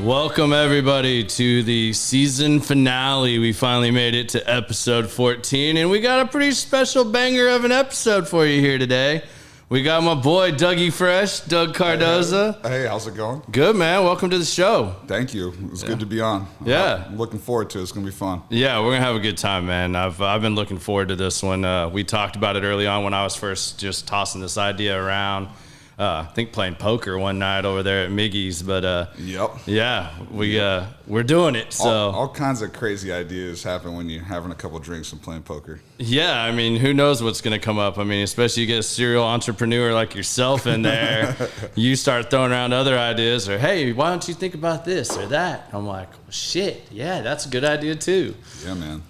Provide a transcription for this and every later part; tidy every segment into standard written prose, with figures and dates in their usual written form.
Welcome, everybody, to the season finale. We finally made it to episode 14, and we got a pretty special banger of an episode for you here today. We got my boy, Dougie Fresh, Doug Cardoza. Hey, how's it going? Good, man. Welcome to the show. Thank you. It's good to be on. Yeah. I'm looking forward to it. It's going to be fun. Yeah, we're going to have a good time, man. I've been looking forward to this one. We talked about it early on when I was first just tossing this idea around. I think playing poker one night over there at Miggy's, but Yep. yeah, we're doing it. So all kinds of crazy ideas happen when you're having a couple drinks and playing poker. yeah, I mean, who knows what's going to come up? I mean, especially you get a serial entrepreneur like yourself in there, you start throwing around other ideas, or hey, why don't you think about this or that? I'm like, well, shit, yeah, that's a good idea too. Yeah, man.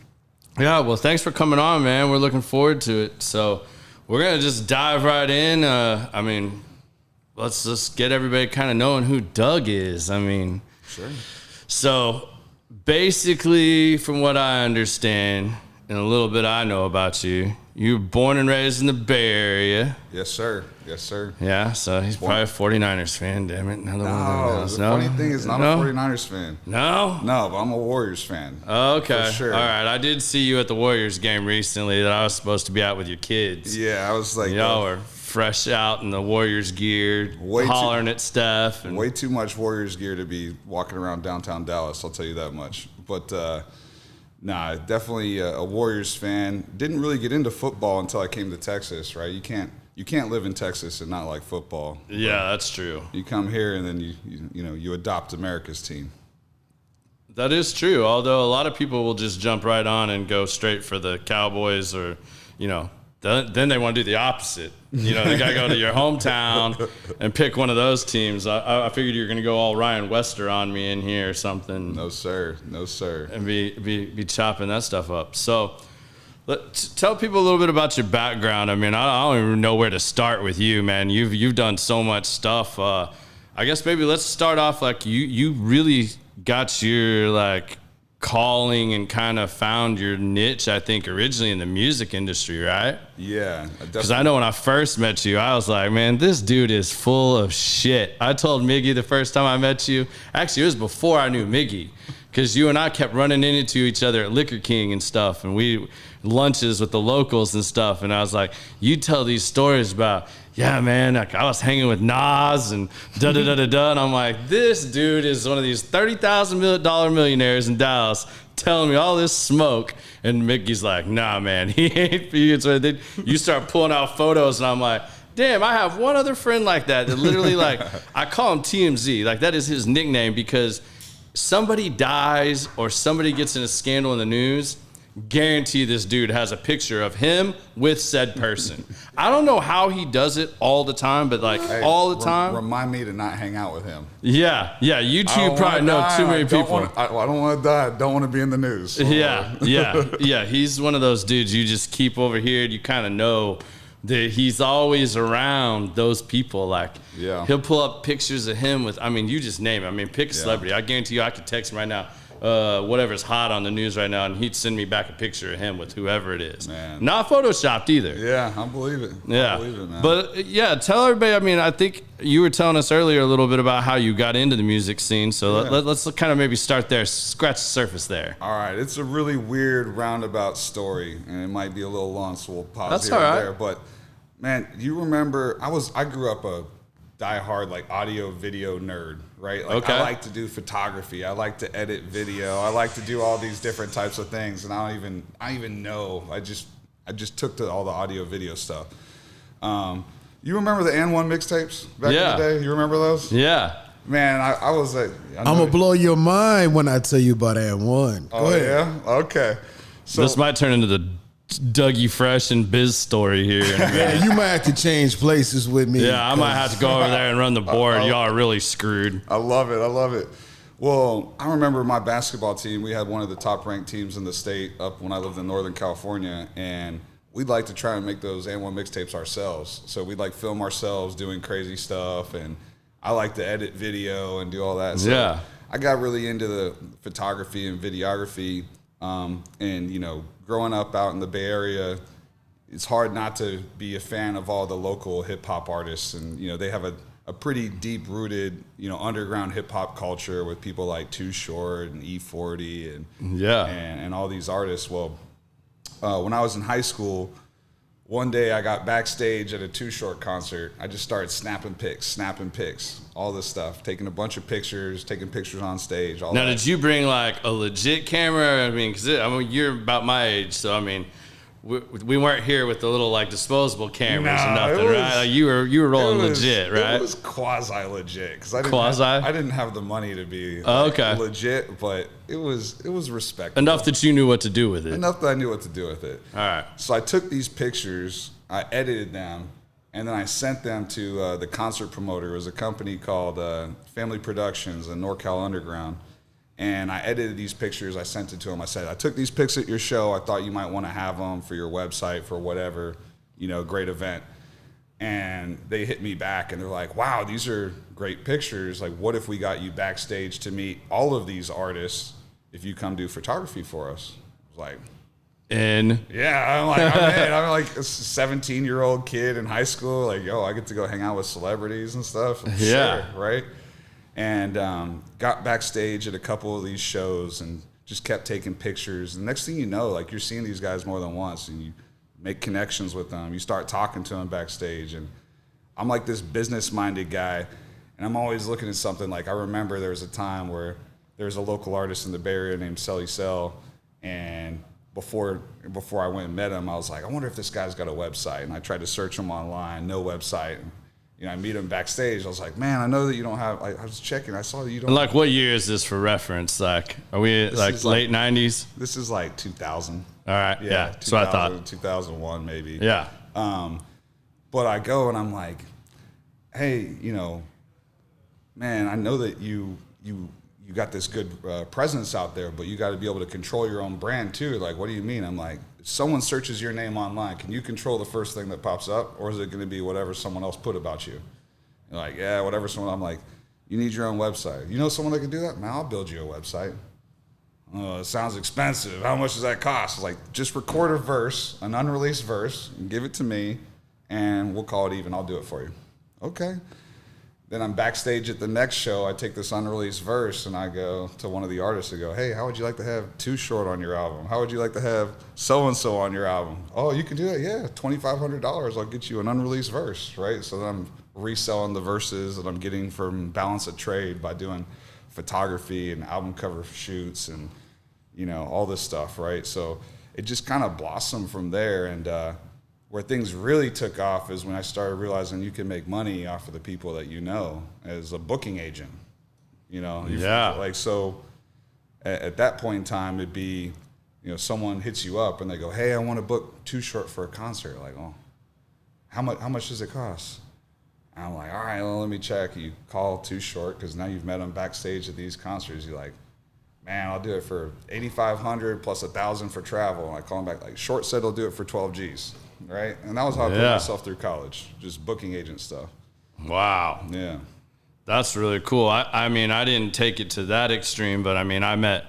Yeah, well, thanks for coming on, man. We're looking forward to it. So we're gonna just dive right in. I mean, let's just get everybody kind of knowing who Doug is. I mean, Sure. So basically, from what I understand and a little bit I know about you, you were born and raised in the Bay Area. Yes, sir. Yes, sir. Yeah, so he's probably a 49ers fan, damn it. Another one of No, those. the funny thing is, I'm not a 49ers fan. No? No, but I'm a Warriors fan. Okay. For sure. All right. I did see you at the Warriors game recently that I was supposed to be out with your kids. Yeah, I was like, Y'all were fresh out in the Warriors gear, Way hollering at stuff. And way too much Warriors gear to be walking around downtown Dallas, I'll tell you that much. But nah, definitely a Warriors fan. Didn't really get into football until I came to Texas, right? You can't live in Texas and not like football. Yeah, that's true. You come here and then you adopt America's team. That is true, although a lot of people will just jump right on and go straight for the Cowboys or, then they want to do the opposite. They got to go to your hometown and pick one of those teams. I figured you were going to go all Ryan Wester on me in here or something. No, sir. No, sir. And be chopping that stuff up. So tell people a little bit about your background. I mean, I don't even know where to start with you, man. You've done so much stuff. I guess maybe let's start off like you really got your calling and kind of found your niche, I think, originally in the music industry, right? Yeah. Because I know when I first met you, I was like, man, this dude is full of shit. I told Miggy the first time I met you, actually, it was before I knew Miggy, because you and I kept running into each other at Liquor King and stuff, and we lunches with the locals and stuff, and I was like, you tell these stories about, yeah, man, I was hanging with Naz and da-da-da-da-da, and I'm like, this dude is one of these $30,000 millionaires in Dallas telling me all this smoke, and Mickey's like, nah, man, he ain't for you. So then you start pulling out photos, and I'm like, damn, I have one other friend like that literally, I call him TMZ. That is his nickname because somebody dies or somebody gets in a scandal in the news, guarantee this dude has a picture of him with said person. I don't know how he does it all the time, but all the time. Remind me to not hang out with him. Yeah. You two probably know too many people. I don't want to die. I don't want to be in the news. So. Yeah. He's one of those dudes you just keep over here. You kind of know that he's always around those people. He'll pull up pictures of him with, you just name it. Pick a celebrity. I guarantee you I could text him right now. Whatever's hot on the news right now, and he'd send me back a picture of him with whoever it is. Man. Not photoshopped either. Yeah, I believe it. Yeah. I believe it, man. But yeah, tell everybody, I think you were telling us earlier a little bit about how you got into the music scene, so let's kind of maybe start there, scratch the surface there. All right, it's a really weird roundabout story, and it might be a little long, so we'll pause That's here all and right. there. But man, you remember, I grew up a diehard audio video nerd, right? Okay. I like to do photography. I like to edit video. I like to do all these different types of things, and I don't even know. I just took to all the audio video stuff. You remember the N1 mixtapes back in the day? You remember those? Yeah. Man, I was like, I'm gonna blow your mind when I tell you about N1. Go ahead. Yeah? Okay. So This might turn into the Dougie Fresh and Biz story here. Yeah, you might have to change places with me. Yeah, I might have to go over there and run the board. Y'all are really screwed. I love it. Well, I remember my basketball team. We had one of the top-ranked teams in the state up when I lived in Northern California, and we'd like to try and make those A1 mixtapes ourselves. So we'd film ourselves doing crazy stuff, and I like to edit video and do all that. So I got really into the photography and videography, and growing up out in the Bay Area, it's hard not to be a fan of all the local hip hop artists, and they have a pretty deep rooted, underground hip hop culture with people like Too Short and E14 and all these artists. Well, when I was in high school, one day I got backstage at a Too Short concert. I just started snapping pics, all this stuff, taking a bunch of pictures, taking pictures on stage. All now, that. did you bring like a legit camera? I mean, because you're about my age, so I mean, we weren't here with the little like disposable cameras or nothing, right? Like, you were rolling legit, right? It was quasi legit because I didn't have the money to be legit, but it was respectable enough that you knew what to do with it. Enough that I knew what to do with it. All right. So I took these pictures, I edited them, and then I sent them to the concert promoter. It was a company called Family Productions in NorCal Underground. And I edited these pictures. I sent it to him. I said, I took these pics at your show. I thought you might want to have them for your website for whatever, great event. And they hit me back and they're like, wow, these are great pictures. Like, what if we got you backstage to meet all of these artists if you come do photography for us? I was like, yeah, I'm like a 17-year-old kid in high school. Like, I get to go hang out with celebrities and stuff. Yeah. Sure, right? And got backstage at a couple of these shows and just kept taking pictures. And next thing you know, like, you're seeing these guys more than once and you make connections with them. You start talking to them backstage. And I'm like this business-minded guy, and I'm always looking at something. Like, I remember there was a time where there was a local artist in the Bay Area named Selly Cell, and before I went and met him, I was like, I wonder if this guy's got a website. And I tried to search him online, no website. I meet him backstage. I was like, man, I know that you don't have, I was checking. I saw that you don't. Like, what year is this for reference? Like, are we like late 90s? This is like 2000. All right. Yeah. That's what I thought. 2001, maybe. Yeah. But I go and I'm like, hey, man, I know that you got this good presence out there, but you got to be able to control your own brand too. Like, what do you mean? I'm like, if someone searches your name online, can you control the first thing that pops up, or is it going to be whatever someone else put about you? You're like, yeah, whatever someone. I'm like, you need your own website. You know someone that can do that? Man, I'll build you a website. Oh, it sounds expensive. How much does that cost? Like, just record a verse, an unreleased verse, and give it to me, and we'll call it even. I'll do it for you. Okay. Then I'm backstage at the next show. I take this unreleased verse and I go to one of the artists and go, hey, how would you like to have Too Short on your album? How would you like to have so-and-so on your album? Oh, you can do that? Yeah, $2,500. I'll get you an unreleased verse, right? So then I'm reselling the verses that I'm getting from Balance of Trade by doing photography and album cover shoots and, all this stuff, right? So it just kind of blossomed from there. And where things really took off is when I started realizing you can make money off of the people that you know as a booking agent, Yeah. Like, so at that point in time, it'd be, someone hits you up and they go, hey, I want to book Too Short for a concert. Like, oh, how much does it cost? And I'm like, all right, well, let me check. You call Too Short because now you've met them backstage at these concerts. You're like, man, I'll do it for $8,500 plus $1,000 for travel. And I call him back, like, Short said he'll do it for 12 G's. Right? And that was how I put myself through college, just booking agent stuff. Wow. Yeah. That's really cool. I mean, I didn't take it to that extreme, but I mean, I met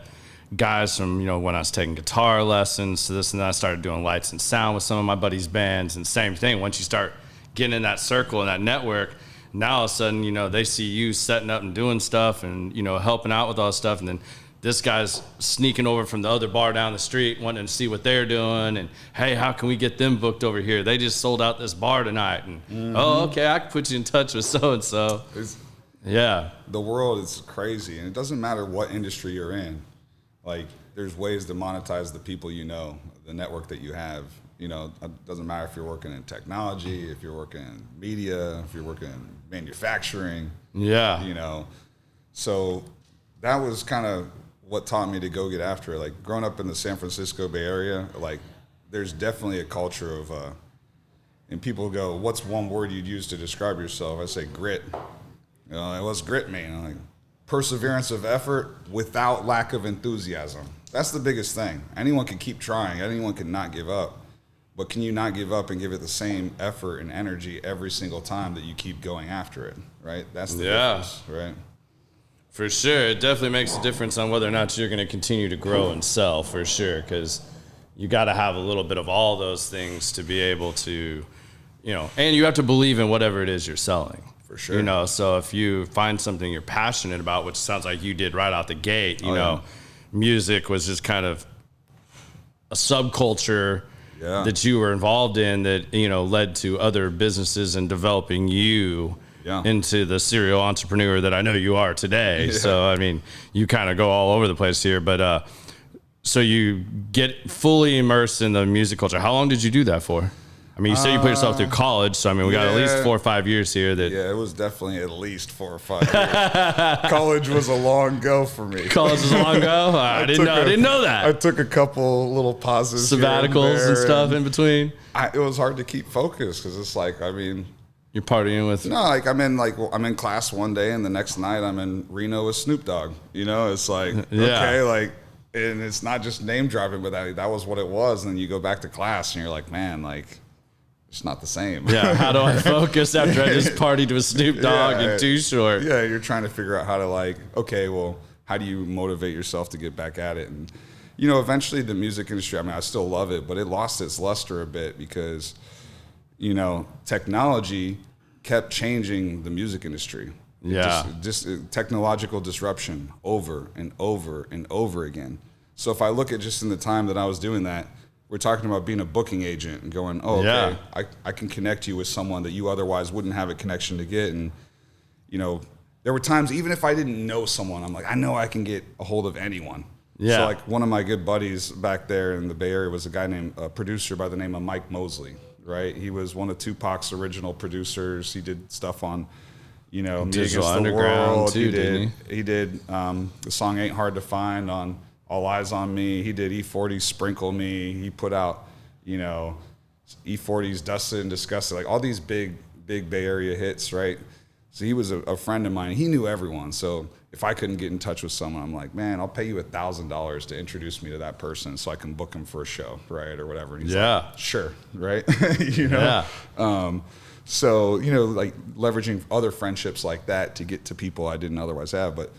guys from, when I was taking guitar lessons to this and that. I started doing lights and sound with some of my buddies' bands, and same thing. Once you start getting in that circle and that network, now all of a sudden, they see you setting up and doing stuff and, helping out with all this stuff. And then this guy's sneaking over from the other bar down the street, wanting to see what they're doing. And, hey, how can we get them booked over here? They just sold out this bar tonight. And, oh, okay, I can put you in touch with so-and-so. Yeah. The world is crazy, and it doesn't matter what industry you're in. Like, there's ways to monetize the people the network that you have. It doesn't matter if you're working in technology, if you're working in media, if you're working in manufacturing. Yeah. So that was kind of what taught me to go get after it. Like, growing up in the San Francisco Bay Area, like, there's definitely a culture of, and people go, what's one word you'd use to describe yourself? I say grit. What's grit mean? I'm like, perseverance of effort without lack of enthusiasm. That's the biggest thing. Anyone can keep trying. Anyone can not give up. But can you not give up and give it the same effort and energy every single time that you keep going after it, right? That's the difference, right? For sure. It definitely makes a difference on whether or not you're going to continue to grow and sell, for sure, because you got to have a little bit of all those things to be able to, and you have to believe in whatever it is you're selling, For sure. You know, so if you find something you're passionate about, which sounds like you did right out the gate, you know, music was just kind of a subculture that you were involved in that, you know, led to other businesses and developing you into the serial entrepreneur that I know you are today. So, I mean, you kind of go all over the place here, but so you get fully immersed in the music culture. How long did you do that for? I mean, you said you put yourself through college, so I mean, we got at least 4 or 5 years here. It was definitely at least 4 or 5 years. College was a long go for me. College was a long go? I didn't know that. I took a couple little pauses, sabbaticals and stuff in between. It was hard to keep focused because it's like, I mean, you're partying with I'm in class one day and the next night I'm in Reno with Snoop Dogg. You know, it's like okay, like, and it's not just name dropping, but that was what it was. And then you go back to class and you're like, man, like, it's not the same. Yeah, how do I focus after I just partied with Snoop Dogg and Too Short? Yeah, you're trying to figure out how to, like, okay, well, how do you motivate yourself to get back at it? And, you know, eventually the music industry, I mean, I still love it, but it lost its luster a bit because, you know, technology kept changing the music industry. Just technological disruption over and over and over again. So if I look at just in the time that I was doing that, we're talking about being a booking agent and going, oh, okay, I can connect you with someone that you otherwise wouldn't have a connection to get. And, you know, there were times, even if I didn't know someone, I'm like, I know I can get a hold of anyone. So, like, one of my good buddies back there in the Bay Area was a producer by the name of Mike Mosley, right? He was one of Tupac's original producers. He did stuff on, you know, Digital Underground too, he did the song Ain't Hard to Find on All Eyes on Me. He did E14's Sprinkle Me. He put out, you know, E14's Dusted and Disgusted, like all these big Bay Area hits, right? So he was a friend of mine. He knew everyone. So if I couldn't get in touch with someone, I'm like, man, I'll pay you $1,000 to introduce me to that person so I can book him for a show, right, or whatever. And he's like, sure, right? You know? So, you know, like leveraging other friendships like that to get to people I didn't otherwise have. But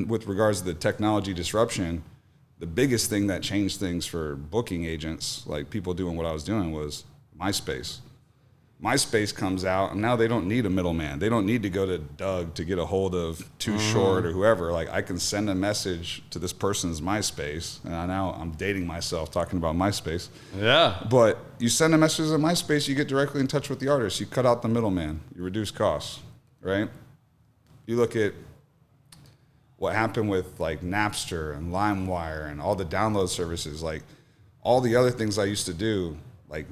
with regards to the technology disruption, the biggest thing that changed things for booking agents, like people doing what I was doing, was MySpace. MySpace comes out, and now they don't need a middleman. They don't need to go to Doug to get a hold of Too Short or whoever. Like, I can send a message to this person's MySpace, and I'm dating myself talking about MySpace. Yeah. But you send a message to MySpace, you get directly in touch with the artist. You cut out the middleman. You reduce costs, right? You look at what happened with, like, Napster and LimeWire and all the download services, like all the other things I used to do, like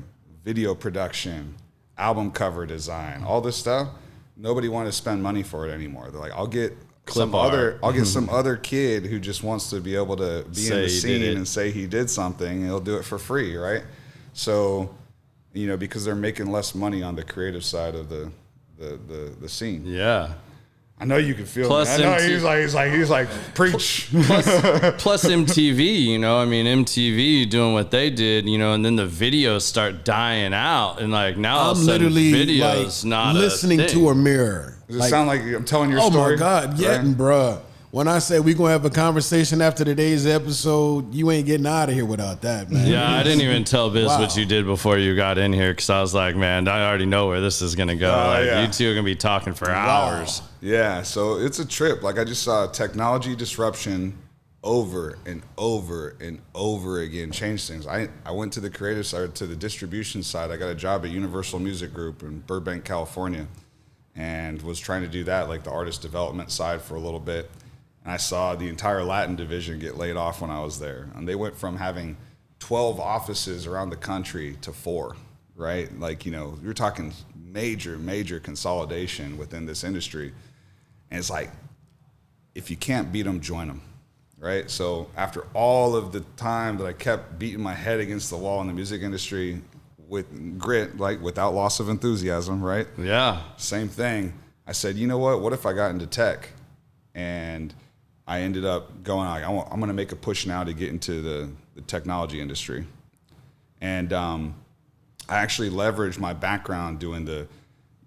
video production, album cover design, all this stuff. Nobody wanted to spend money for it anymore. They're like, I'll get some other kid who just wants to be able to be in the scene and say he did something, and he'll do it for free, right? So, you know, because they're making less money on the creative side of the scene. Yeah. I know you can feel it. I know he's like preach. Plus MTV, you know, I mean, MTV doing what they did, you know, and then the videos start dying out, and like now all of a sudden videos, like, not listening a thing. To a mirror. Does it sound like I'm telling your story? Oh my God, yeah, right? Bruh. When I say we gonna have a conversation after today's episode, you ain't getting out of here without that, man. Yeah, I didn't even tell Biz what you did before you got in here, because I was like, man, I already know where this is gonna go. You two are gonna be talking for hours. Yeah, so it's a trip. Like, I just saw technology disruption over and over and over again change things. I went to the creative side, to the distribution side. I got a job at Universal Music Group in Burbank, California, and was trying to do that, like the artist development side, for a little bit. And I saw the entire Latin division get laid off when I was there. And they went from having 12 offices around the country to 4, right? Like, you know, you're talking major consolidation within this industry. And it's like, if you can't beat them, join them, right? So after all of the time that I kept beating my head against the wall in the music industry with grit, like without loss of enthusiasm, right? Yeah. Same thing. I said, you know what if I got into tech? And I ended up going, I'm going to make a push now to get into the technology industry. And I actually leveraged my background doing the,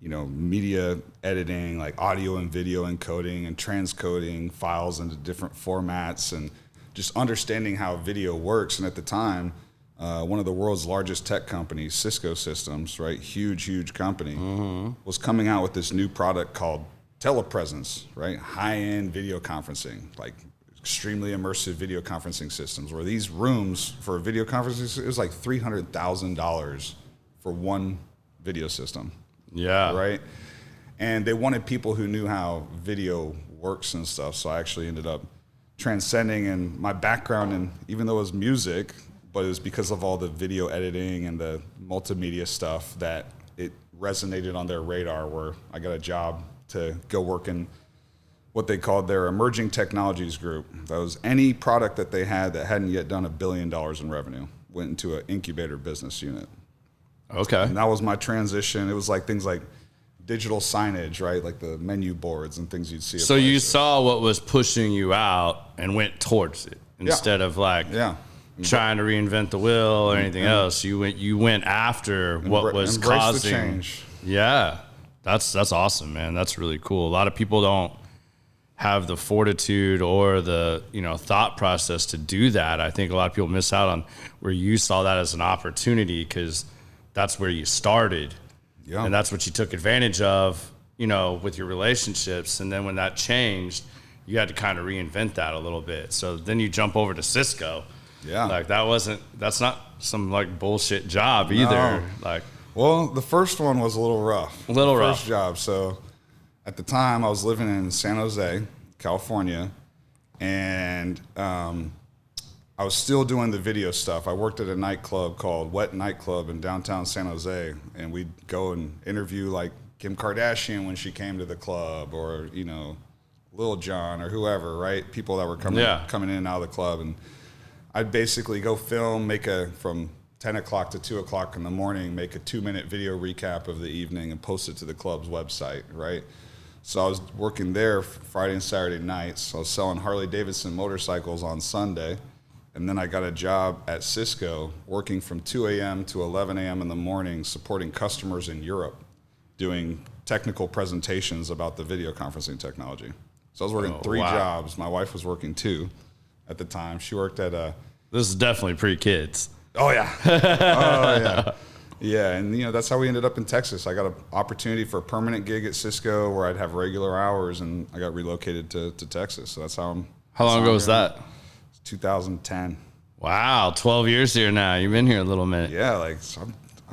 you know, media editing, like audio and video encoding and transcoding files into different formats, and just understanding how video works. And at the time, one of the world's largest tech companies, Cisco Systems, right? Huge company, was coming out with this new product called telepresence, right? High-end video conferencing, like extremely immersive video conferencing systems, where these rooms for video conferencing, it was like $300,000 for one video system. Yeah. Right? And they wanted people who knew how video works and stuff. So I actually ended up transcending, and my background, and even though it was music, but it was because of all the video editing and the multimedia stuff that it resonated on their radar, where I got a job to go work in what they called their emerging technologies group. That was any product that they had that hadn't yet done $1 billion in revenue, went into an incubator business unit. Okay. And that was my transition. It was like things like digital signage, right? Like the menu boards and things you'd see. So you saw what was pushing you out and went towards it instead of like trying to reinvent the wheel or anything else. You went after what was causing the change. Yeah. That's awesome, man. That's really cool. A lot of people don't have the fortitude or the, thought process to do that. I think a lot of people miss out on where you saw that as an opportunity, because that's where you started. Yeah. And that's what you took advantage of, with your relationships. And then when that changed, you had to kind of reinvent that a little bit. So then you jump over to Cisco. Yeah. Like that's not some like bullshit job either. No. Well, the first one was a little rough. First job. So at the time I was living in San Jose, California, and I was still doing the video stuff. I worked at a nightclub called Wet Nightclub in downtown San Jose, and we'd go and interview like Kim Kardashian when she came to the club, or Lil Jon or whoever, right? People that were coming in and out of the club, and I'd basically go film, from 10 o'clock to 2 o'clock in the morning, make a 2-minute video recap of the evening and post it to the club's website, right? So I was working there Friday and Saturday nights. I was selling Harley Davidson motorcycles on Sunday. And then I got a job at Cisco working from 2 a.m. to 11 a.m. in the morning, supporting customers in Europe, doing technical presentations about the video conferencing technology. So I was working three jobs. My wife was working 2 at the time. She worked at This is definitely pre-kids. Oh, yeah. Oh, yeah. Yeah, and that's how we ended up in Texas. I got an opportunity for a permanent gig at Cisco where I'd have regular hours, and I got relocated to Texas. So that's how I'm. How long ago was that? 2010. Wow, 12 years here now. You've been here a little minute. Yeah, I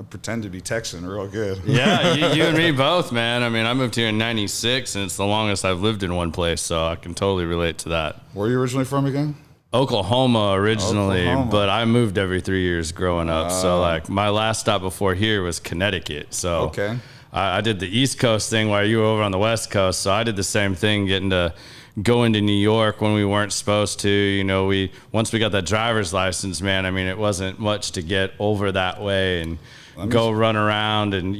pretend to be Texan real good. Yeah, you and me both, man. I mean, I moved here in 96, and it's the longest I've lived in one place, so I can totally relate to that. Where are you originally from again? Oklahoma originally, but I moved every 3 years growing up. So like my last stop before here was Connecticut. So okay. I did the East Coast thing while you were over on the West Coast. So I did the same thing, getting to go into New York when we weren't supposed to. Once we got that driver's license, man, I mean, it wasn't much to get over that way and go run around. And,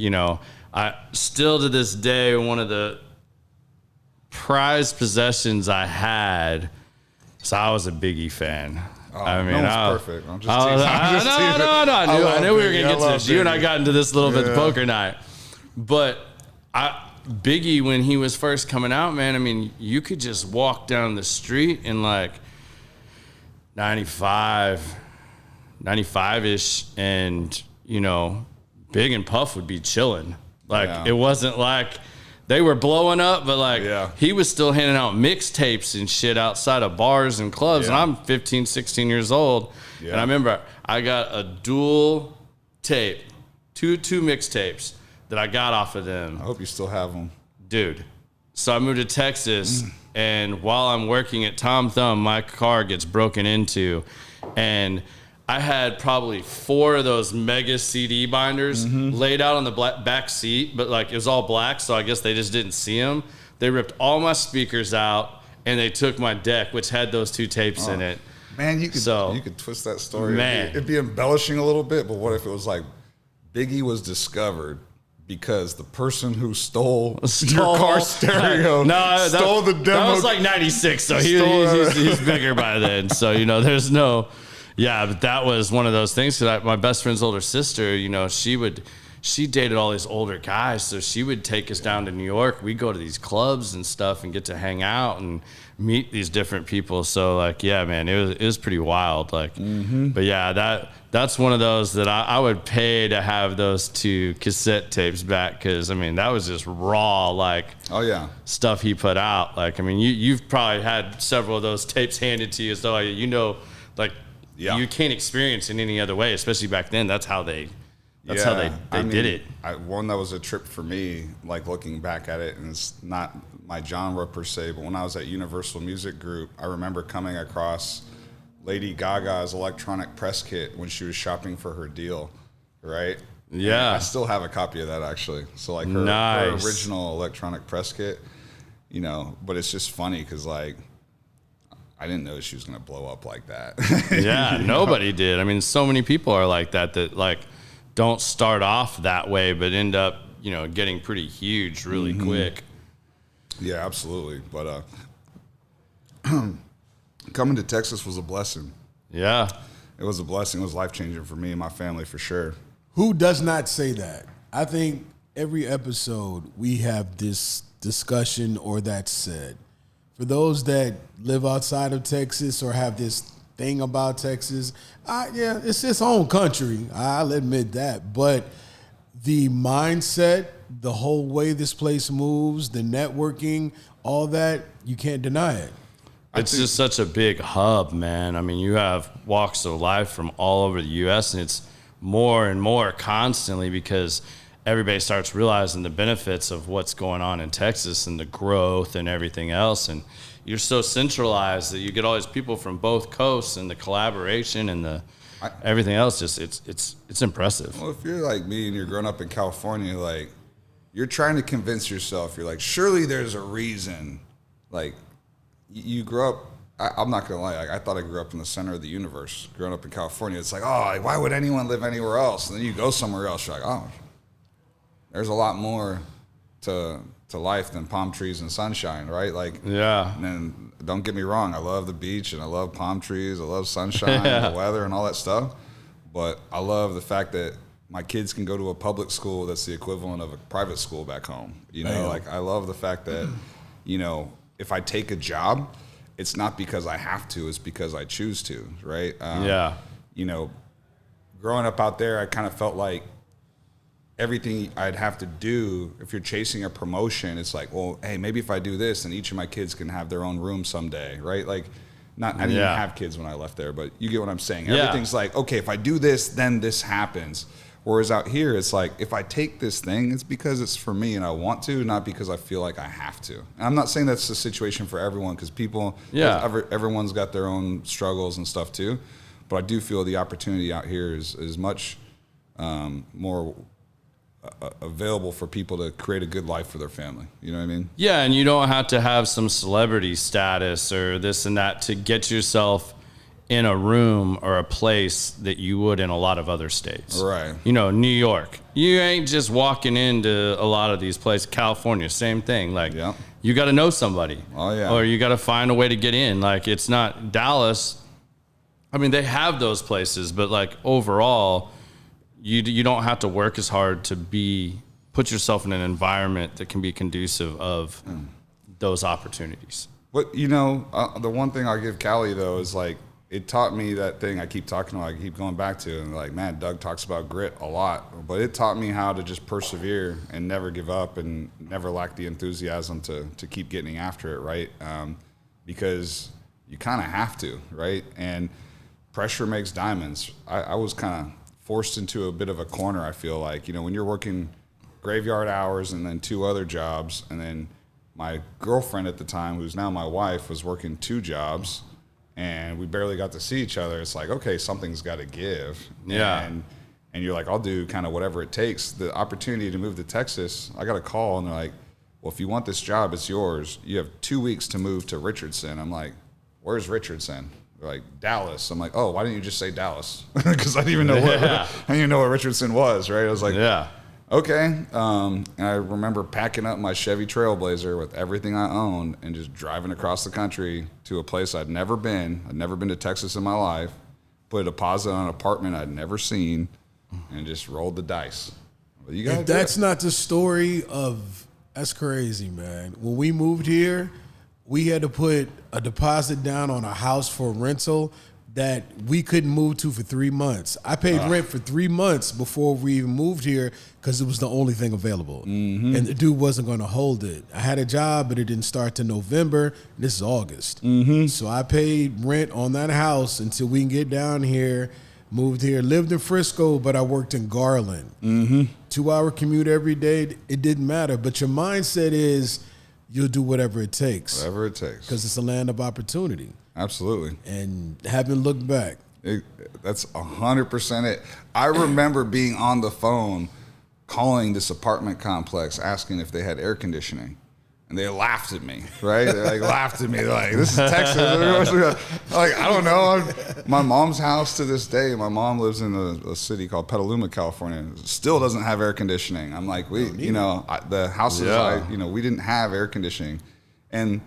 I still to this day, one of the prized possessions I had. So I was a Biggie fan. Oh, I mean, perfect. I'm just teasing. I knew we were going to get to this. You and I got into this a little bit poker night. But Biggie, when he was first coming out, man, I mean, you could just walk down the street in like 95-ish, and, Big and Puff would be chilling. Like, it wasn't like they were blowing up, but he was still handing out mixtapes and shit outside of bars and clubs. And I'm 15, 16 years old. And I remember I got a dual tape, two mixtapes that I got off of them. I hope you still have them. Dude. So I moved to Texas, and while I'm working at Tom Thumb, my car gets broken into, and I had probably 4 of those mega CD binders laid out on the back seat, but it was all black, so I guess they just didn't see them. They ripped all my speakers out, and they took my deck, which had those 2 tapes in it. Man, you could twist that story. Man. It'd be embellishing a little bit, but what if it was like Biggie was discovered because the person who stole your car stereo stole the demo? That was like 96, so he's bigger by then. So, there's no... Yeah, but that was one of those things. Cause my best friend's older sister, she dated all these older guys, so she would take us down to New York. We'd go to these clubs and stuff and get to hang out and meet these different people. So like, yeah, man, it was pretty wild. Like, but yeah, that's one of those that I would pay to have those 2 cassette tapes back. Cause I mean, that was just raw, like, Oh yeah. stuff he put out. Like, I mean, you've probably had several of those tapes handed to you. So like you can't experience in any other way, especially back then. That's how they did it. One that was a trip for me, like looking back at it, and it's not my genre per se, but when I was at Universal Music Group, I remember coming across Lady Gaga's electronic press kit when she was shopping for her deal, right? Yeah. And I still have a copy of that, actually. So like her original electronic press kit, but it's just funny because like I didn't know she was going to blow up like that. Yeah, nobody did. I mean, so many people are like that like don't start off that way, but end up, getting pretty huge really quick. Yeah, absolutely. But coming to Texas was a blessing. Yeah. It was a blessing. It was life-changing for me and my family for sure. Who does not say that? I think every episode we have this discussion or that said. For those that live outside of Texas or have this thing about Texas, it's its own country. I'll admit that. But the mindset, the whole way this place moves, the networking, all that, you can't deny it. It's just such a big hub, man. I mean, you have walks of life from all over the U.S., and it's more and more constantly because everybody starts realizing the benefits of what's going on in Texas and the growth and everything else. And you're so centralized that you get all these people from both coasts, and the collaboration and everything else. Just it's impressive. Well, if you're like me and you're growing up in California, like you're trying to convince yourself, you're like, surely there's a reason. Like you grew up. I'm not gonna lie. I thought I grew up in the center of the universe. Growing up in California, it's like, oh, why would anyone live anywhere else? And then you go somewhere else, you're like, oh, there's a lot more to life than palm trees and sunshine, right? Like, yeah. And then don't get me wrong, I love the beach and I love palm trees, I love sunshine, and the weather and all that stuff. But I love the fact that my kids can go to a public school that's the equivalent of a private school back home. Like I love the fact that, if I take a job, it's not because I have to, it's because I choose to, right? Growing up out there, I kind of felt like everything I'd have to do, if you're chasing a promotion, it's like, well, hey, maybe if I do this, then each of my kids can have their own room someday, right? Like, I didn't even have kids when I left there, but you get what I'm saying. Everything's like, okay, if I do this, then this happens. Whereas out here, it's like, if I take this thing, it's because it's for me and I want to, not because I feel like I have to. And I'm not saying that's the situation for everyone, because everyone's got their own struggles and stuff too. But I do feel the opportunity out here is much more available for people to create a good life for their family. You know what I mean? Yeah, and you don't have to have some celebrity status or this and that to get yourself in a room or a place that you would in a lot of other states. Right. New York. You ain't just walking into a lot of these places. California, same thing. Like, you got to know somebody. Oh, yeah. Or you got to find a way to get in. Like, it's not Dallas. I mean, they have those places, but like overall, you don't have to work as hard to put yourself in an environment that can be conducive of those opportunities. But the one thing I'll give Cali though is like, it taught me that thing I keep talking about, I keep going back to, and like, man, Doug talks about grit a lot, but it taught me how to just persevere and never give up and never lack the enthusiasm to keep getting after it, right? Because you kind of have to, right? And pressure makes diamonds. I was kind of forced into a bit of a corner, I feel like. When you're working graveyard hours and then 2 other jobs, and then my girlfriend at the time, who's now my wife, was working 2 jobs, and we barely got to see each other. It's like, okay, something's got to give. Yeah. And you're like, I'll do kind of whatever it takes. The opportunity to move to Texas, I got a call, and they're like, well, if you want this job, it's yours. You have 2 weeks to move to Richardson. I'm like, where's Richardson? They're like, Dallas. I'm like, oh, why didn't you just say Dallas? Because I didn't even know what Richardson was, right? I was like, okay. And I remember packing up my Chevy Trailblazer with everything I owned and just driving across the country to a place I'd never been. I'd never been to Texas in my life. Put a deposit on an apartment I'd never seen, and just rolled the dice. Well, you if that's not the story of, that's crazy, man. When we moved here, we had to put a deposit down on a house for rental that we couldn't move to for 3 months. I paid rent for 3 months before we even moved here because it was the only thing available. And the dude wasn't going to hold it. I had a job, but it didn't start till November. This is August. So I paid rent on that house until we can get down here, moved here, lived in Frisco, but I worked in Garland. 2-hour commute every day. It didn't matter. But your mindset is you'll do whatever it takes. Whatever it takes. Because it's a land of opportunity. Absolutely. And haven't looked back. That's 100% it. I remember being on the phone calling this apartment complex asking if they had air conditioning. And they laughed at me, right? They laughed at me. They're like, this is Texas. Like, I don't know. My mom's house to this day, my mom lives in a city called Petaluma, California. Still doesn't have air conditioning. I'm like, the houses, we didn't have air conditioning. And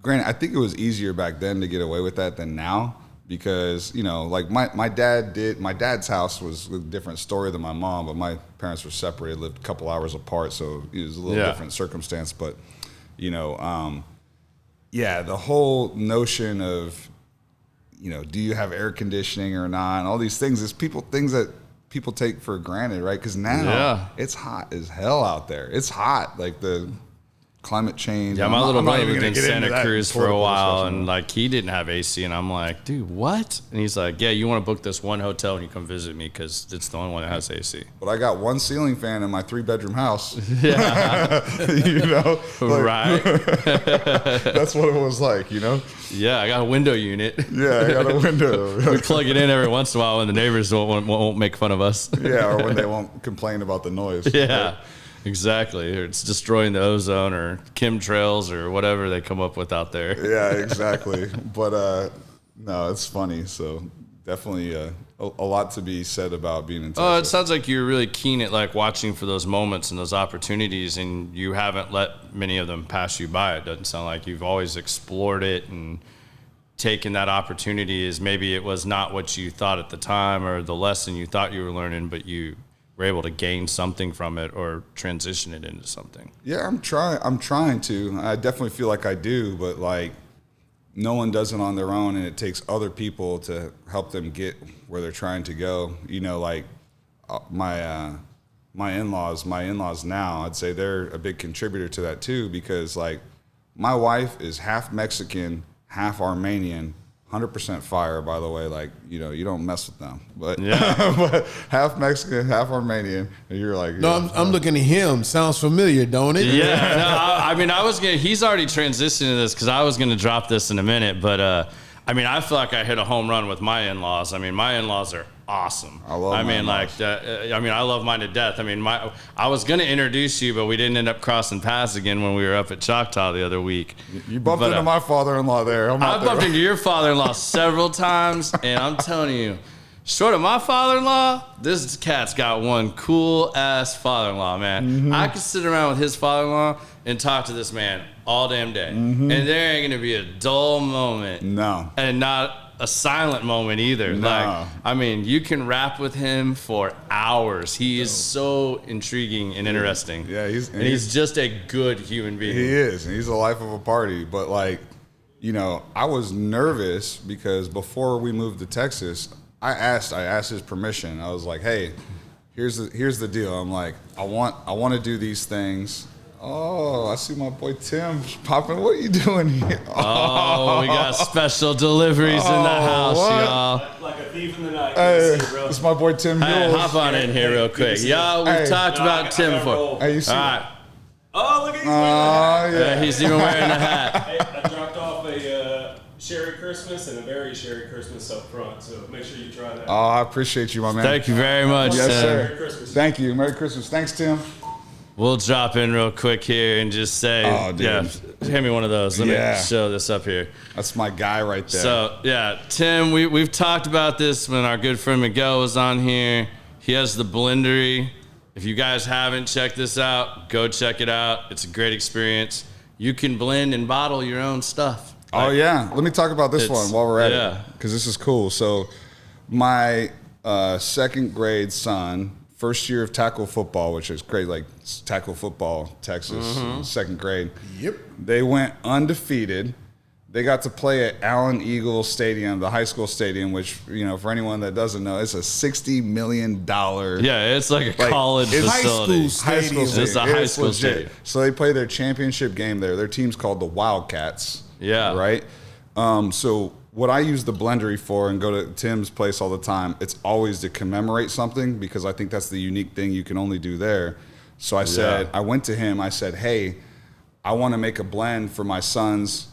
granted, I think it was easier back then to get away with that than now because, like my dad's house was a different story than my mom, but my parents were separated, lived a couple hours apart, so it was a little different circumstance. But, the whole notion of, do you have air conditioning or not, and all these things things that people take for granted, right? Because now it's hot as hell out there. It's hot, like the climate change. Yeah, my little brother lived in Santa Cruz for a while, and like he didn't have AC, and I'm like, dude, what? And he's like, yeah, you want to book this one hotel and you come visit me because it's the only one that has AC. But I got one ceiling fan in my 3-bedroom house. Yeah, right. That's what it was like, Yeah, I got a window unit. Yeah, I got a window. We plug it in every once in a while when the neighbors won't make fun of us. Yeah, or when they won't complain about the noise. Yeah. Right? Exactly. Or it's destroying the ozone or chemtrails or whatever they come up with out there. Yeah, exactly. But no, it's funny. So definitely a lot to be said about being in Texas. Oh, it sounds like you're really keen at like watching for those moments and those opportunities, and you haven't let many of them pass you by. It doesn't sound like you've always explored it and taken that opportunity as maybe it was not what you thought at the time or the lesson you thought you were learning, but you were able to gain something from it or transition it into something. Yeah, I'm trying to. I definitely feel like I do, but like no one does it on their own, and it takes other people to help them get where they're trying to go. Like my in-laws now, I'd say they're a big contributor to that too, because like my wife is half Mexican, half Armenian. 100% fire, by the way. Like, you don't mess with them. But, but half Mexican, half Armenian, and you're like... No, I'm looking at him. Sounds familiar, don't it? Yeah. No, he's already transitioned to this because I was going to drop this in a minute. But, I feel like I hit a home run with my in-laws. My in-laws are awesome. I love I love mine to death. I was going to introduce you, but we didn't end up crossing paths again when we were up at Choctaw the other week. You bumped into my father-in-law there. I bumped into your father-in-law several times, and I'm telling you, short of my father-in-law, this cat's got one cool-ass father-in-law, man. I could sit around with his father-in-law and talk to this man all damn day, and there ain't going to be a dull moment. No. And not a silent moment either. No. You can rap with him for hours. He is so intriguing and interesting. Yeah, he's just a good human being. He is, and he's the life of a party. But like, I was nervous because before we moved to Texas, I asked his permission. I was like, hey, here's the deal. I'm like, I want to do these things. Oh, I see my boy Tim popping. What are you doing here? Oh, we got special deliveries in the house, y'all. Like a thief in the night. Hey, it's my boy Tim. Hey, hop on in here real quick. Y'all, we've talked about Tim before. Hey, you see? All right. Oh, look at he's wearing the hat. Yeah, he's even wearing the hat. Hey, I dropped off a Sherry Christmas and a very Sherry Christmas up front, so make sure you try that. Oh, I appreciate you, my man. Thank you very much. Yes, sir. Merry Christmas. Thank you. Merry Christmas. Thanks, Tim. We'll drop in real quick here and just say, hand me one of those. Let me show this up here. That's my guy right there. So, Tim, we've talked about this when our good friend Miguel was on here. He has the blendery. If you guys haven't checked this out, go check it out. It's a great experience. You can blend and bottle your own stuff. Let me talk about this one while we're at it, because this is cool. So my second grade son, first year of tackle football, which is great, like tackle football, Texas, second grade. Yep. They went undefeated. They got to play at Allen Eagle Stadium, the high school stadium, which, for anyone that doesn't know, it's a $60 million. Yeah, it's like a college facility. High school stadium. It's a high school stadium. So they play their championship game there. Their team's called the Wildcats. Yeah. Right? So what I use the Blendery for and go to Tim's place all the time, it's always to commemorate something because I think that's the unique thing you can only do there. So I said, I went to him, I said, hey, I want to make a blend for my son's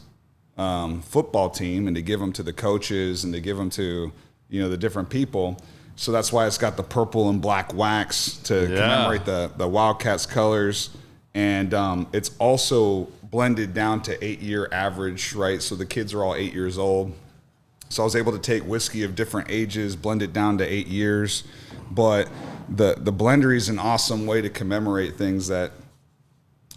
football team and to give them to the coaches and to give them to, the different people. So that's why it's got the purple and black wax to commemorate the Wildcats colors. And it's also blended down to 8-year average, right? So the kids are all 8 years old. So I was able to take whiskey of different ages, blend it down to 8 years. But the Blendery is an awesome way to commemorate things that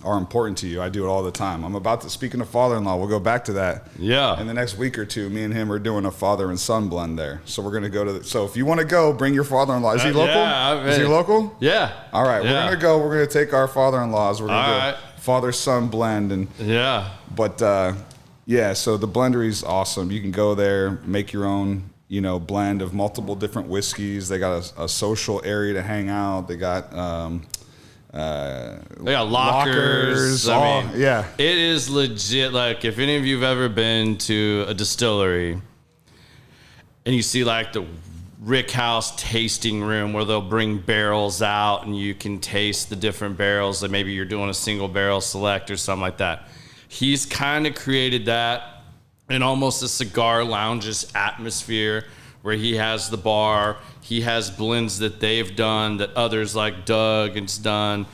are important to you. I do it all the time. I'm about to, speaking of father-in-law, we'll go back to that. Yeah. In the next week or two, me and him are doing a father and son blend there. So we're going to go to so if you want to go, bring your father-in-law. Is he local? Is he local? Yeah. All right. We're going to go. We're going to take our father-in-laws. We're going to go father-son blend. And But, so the Blendery is awesome. You can go there, make your own, blend of multiple different whiskeys. They got a social area to hang out. They got they got lockers. It is legit. Like, if any of you have ever been to a distillery and you see like the Rick House tasting room where they'll bring barrels out and you can taste the different barrels, that maybe you're doing a single barrel select or something like that. He's kind of created that in almost a cigar lounge's atmosphere where he has the bar, he has blends that they've done that others like Doug has done.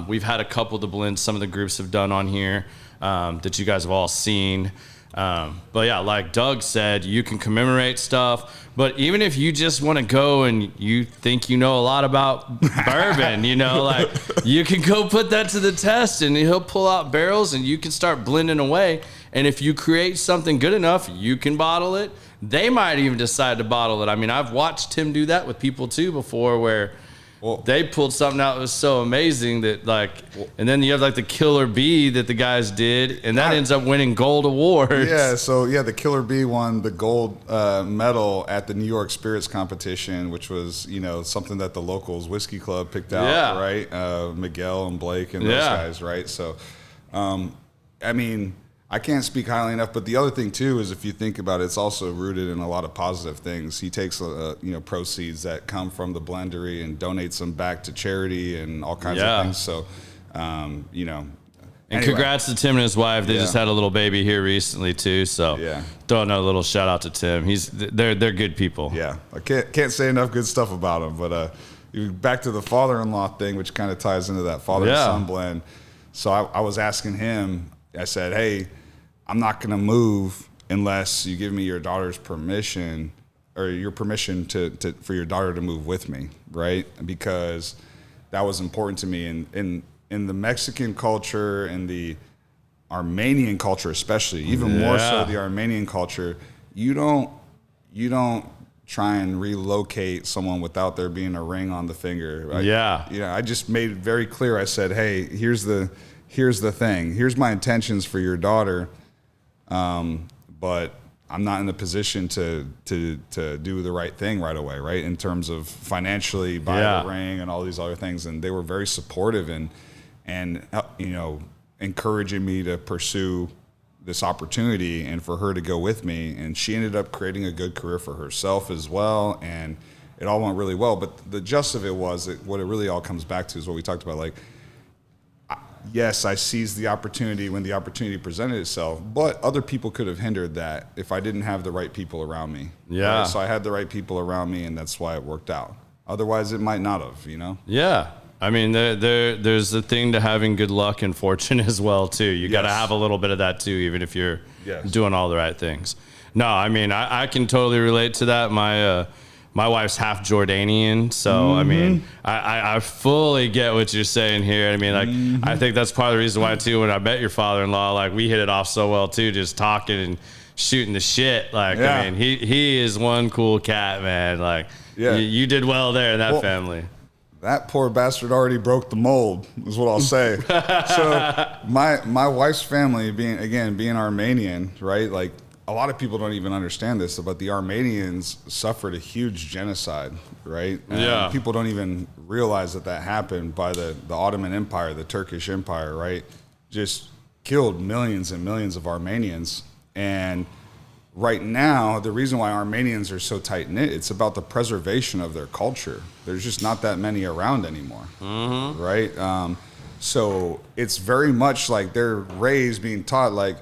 We've had a couple of the blends some of the groups have done on here that you guys have all seen. But yeah, like Doug said, you can commemorate stuff, but even if you just want to go and you think you know a lot about bourbon, like you can go put that to the test and he'll pull out barrels and you can start blending away. And if you create something good enough, you can bottle it. They might even decide to bottle it. I mean, I've watched him do that with people too before where they pulled something out that was so amazing that and then you have like the Killer Bee that the guys did, and that ends up winning gold awards. Yeah, so the Killer Bee won the gold medal at the New York Spirits competition, which was, something that the locals whiskey club picked out, right? Miguel and Blake and those guys, right? So, I mean, I can't speak highly enough, but the other thing too is if you think about it, it's also rooted in a lot of positive things. He takes proceeds that come from the Blendery and donates them back to charity and all kinds of things. So, And congrats to Tim and his wife. They just had a little baby here recently too. So throw another little shout out to Tim. They're good people. Yeah, I can't say enough good stuff about him. But back to the father-in-law thing, which kind of ties into that father-son blend. So I was asking him. I said, hey, I'm not going to move unless you give me your daughter's permission or your permission for your daughter to move with me, right? Because that was important to me. And in the Mexican culture and the Armenian culture especially, even more so the Armenian culture, you don't try and relocate someone without there being a ring on the finger. I just made it very clear. I said, hey, here's the thing. Here's my intentions for your daughter. But I'm not in the position to do the right thing right away, right? In terms of financially buy the ring and all these other things. And they were very supportive and encouraging me to pursue this opportunity and for her to go with me. And she ended up creating a good career for herself as well. And it all went really well. But the gist of it was that what it really all comes back to is what we talked about, like, yes, I seized the opportunity when the opportunity presented itself, but other people could have hindered that if I didn't have the right people around me. Yeah. Right? So I had the right people around me, and that's why it worked out. Otherwise, it might not have, Yeah. I mean, there's a thing to having good luck and fortune as well, too. You got to have a little bit of that, too, even if you're doing all the right things. No, I mean, I can totally relate to that. My wife's half Jordanian, so I mean, I fully get what you're saying here. I mean, like, I think that's part of the reason why too. When I met your father-in-law, like, we hit it off so well too, just talking and shooting the shit. Like, I mean, he is one cool cat, man. Like, you did well there in that family. that poor bastard already broke the mold, is what I'll say. So my wife's family, being Armenian, right? Like, a lot of people don't even understand this, but the Armenians suffered a huge genocide, right? And people don't even realize that happened by the Ottoman Empire, the Turkish Empire, right? Just killed millions and millions of Armenians. And right now, the reason why Armenians are so tight-knit, it's about the preservation of their culture. There's just not that many around anymore, right? So it's very much like they're raised being taught, like,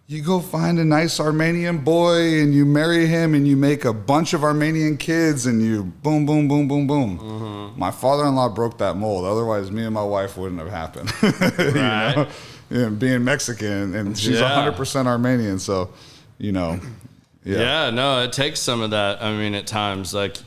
you go find a nice Armenian boy and you marry him and you make a bunch of Armenian kids and you boom, boom, boom, boom, boom. My father-in-law broke that mold. Otherwise, me and my wife wouldn't have happened. Right. You know? And being Mexican, and she's 100% Armenian, so, you know. Yeah, no, it takes some of that. I mean, at times, like,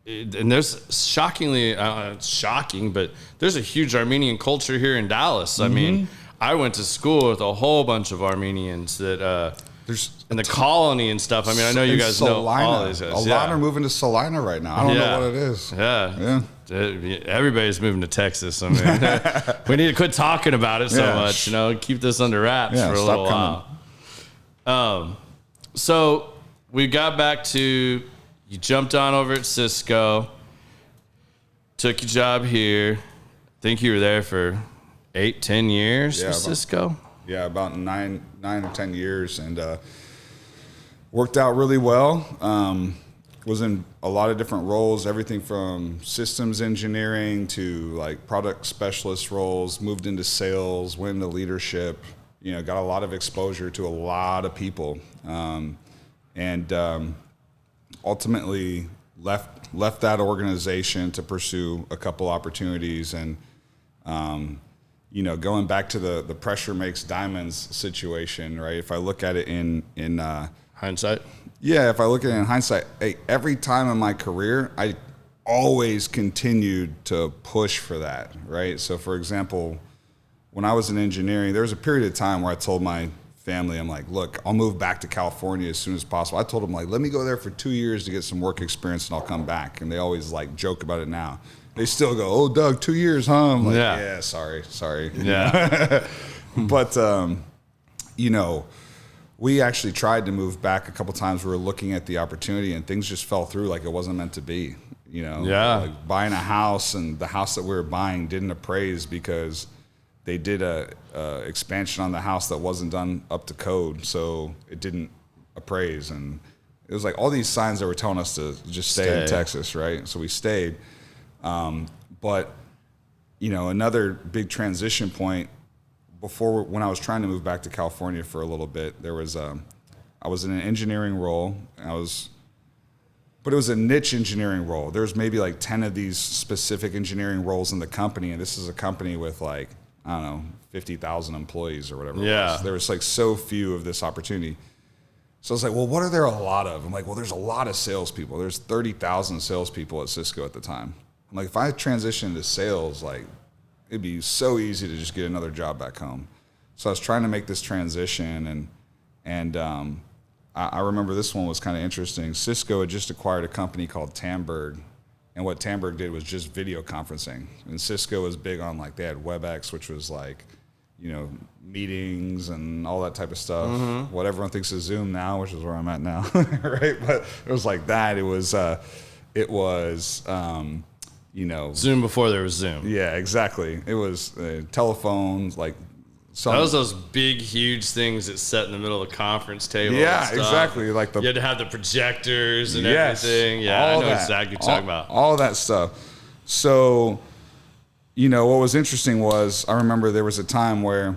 and there's shockingly, it's shocking, but there's a huge Armenian culture here in Dallas. I mean, I went to school with a whole bunch of Armenians that there's in the colony and stuff. I mean, I know you guys know all these guys. A lot are moving to Salina right now. I don't know what it is. Yeah. Everybody's moving to Texas. I mean, we need to quit talking about it so much. You know, keep this under wraps for a little while. So we got back to, you jumped on over at Cisco, took your job here. I think you were there for 8-10 years with Cisco. Yeah, about 9 or 10 years, and worked out really well. Was in a lot of different roles, everything from systems engineering to like product specialist roles, moved into sales, went into leadership, you know, got a lot of exposure to a lot of people. And ultimately left that organization to pursue a couple opportunities. And, you know, going back to the pressure makes diamonds situation, right? If I look at it in hindsight. Yeah, if I look at it in hindsight, every time in my career, I always continued to push for that, right? So, for example, when I was in engineering, there was a period of time where I told my family, I'm like, look, I'll move back to California as soon as possible. I told them, like, let me go there for 2 years to get some work experience and I'll come back. And they always, like, joke about it now. They still go, oh, Doug, 2 years, huh? I'm like, yeah, sorry. Yeah. But, you know, we actually tried to move back a couple times. We were looking at the opportunity and things just fell through like it wasn't meant to be, you know? Yeah. Like buying a house, and the house that we were buying didn't appraise because they did a expansion on the house that wasn't done up to code, so it didn't appraise. And it was like all these signs that were telling us to just stay in Texas, right? So we stayed. But, you know, another big transition point before, when I was trying to move back to California for a little bit, there was I was in an engineering role. But it was a niche engineering role. There's maybe like 10 of these specific engineering roles in the company, and this is a company with like, I don't know, 50,000 employees or whatever. Yeah. There was like so few of this opportunity. So I was like, well, what are there a lot of? I'm like, well, there's a lot of salespeople. There's 30,000 salespeople at Cisco at the time. I'm like, if I transition to sales, like, it'd be so easy to just get another job back home. So I was trying to make this transition, and I remember this one was kind of interesting. Cisco had just acquired a company called Tamberg, and what Tamberg did was just video conferencing. And Cisco was big on, like, they had WebEx, which was like, you know, meetings and all that type of stuff. Mm-hmm. What everyone thinks is Zoom now, which is where I'm at now, right? But it was like that. It was you know, Zoom before there was Zoom. Yeah, exactly. It was telephones, like. That was those big, huge things that sat in the middle of the conference table. Yeah, exactly. Like you had to have the projectors and everything. Yeah, I know exactly what you're talking about. All that stuff. So, you know, what was interesting was I remember there was a time where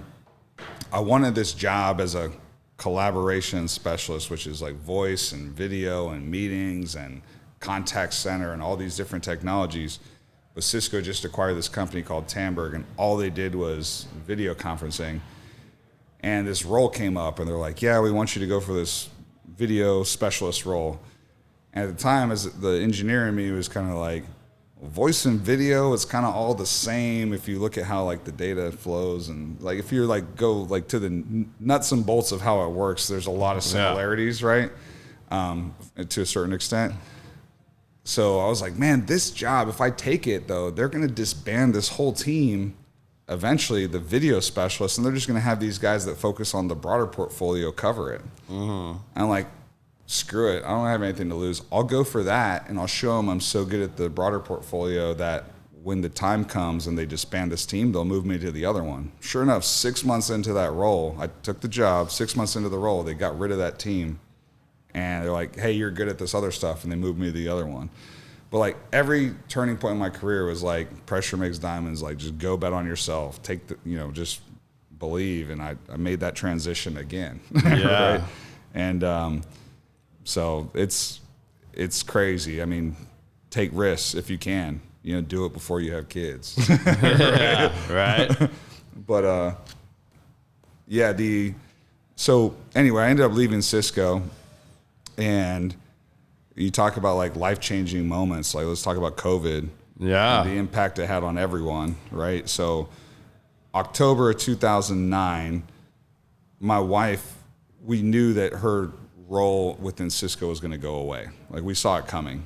I wanted this job as a collaboration specialist, which is like voice and video and meetings and contact center and all these different technologies. But Cisco just acquired this company called Tamberg, and all they did was video conferencing. And this role came up, and they're like, yeah, we want you to go for this video specialist role. And at the time, as the engineer in me was kind of like, voice and video, it's kind of all the same if you look at how like the data flows. And like if you're like go like to the nuts and bolts of how it works, there's a lot of similarities, right? To a certain extent. So I was like, man, this job, if I take it though, they're going to disband this whole team, eventually the video specialists, and they're just going to have these guys that focus on the broader portfolio cover it. Mm-hmm. I'm like, screw it. I don't have anything to lose. I'll go for that, and I'll show them I'm so good at the broader portfolio that when the time comes and they disband this team, they'll move me to the other one. Sure enough, 6 months into that role, I took the job. 6 months into the role, they got rid of that team. And they're like, hey, you're good at this other stuff. And they moved me to the other one. But like every turning point in my career was like pressure makes diamonds. Like just go bet on yourself. Take the, just believe. And I made that transition again. Yeah. Right? And so it's crazy. I mean, take risks if you can. Do it before you have kids. Yeah, right. But so anyway, I ended up leaving Cisco. And you talk about like life-changing moments. Like let's talk about COVID. Yeah. And the impact it had on everyone, right? So October of 2009, my wife, we knew that her role within Cisco was going to go away. Like we saw it coming.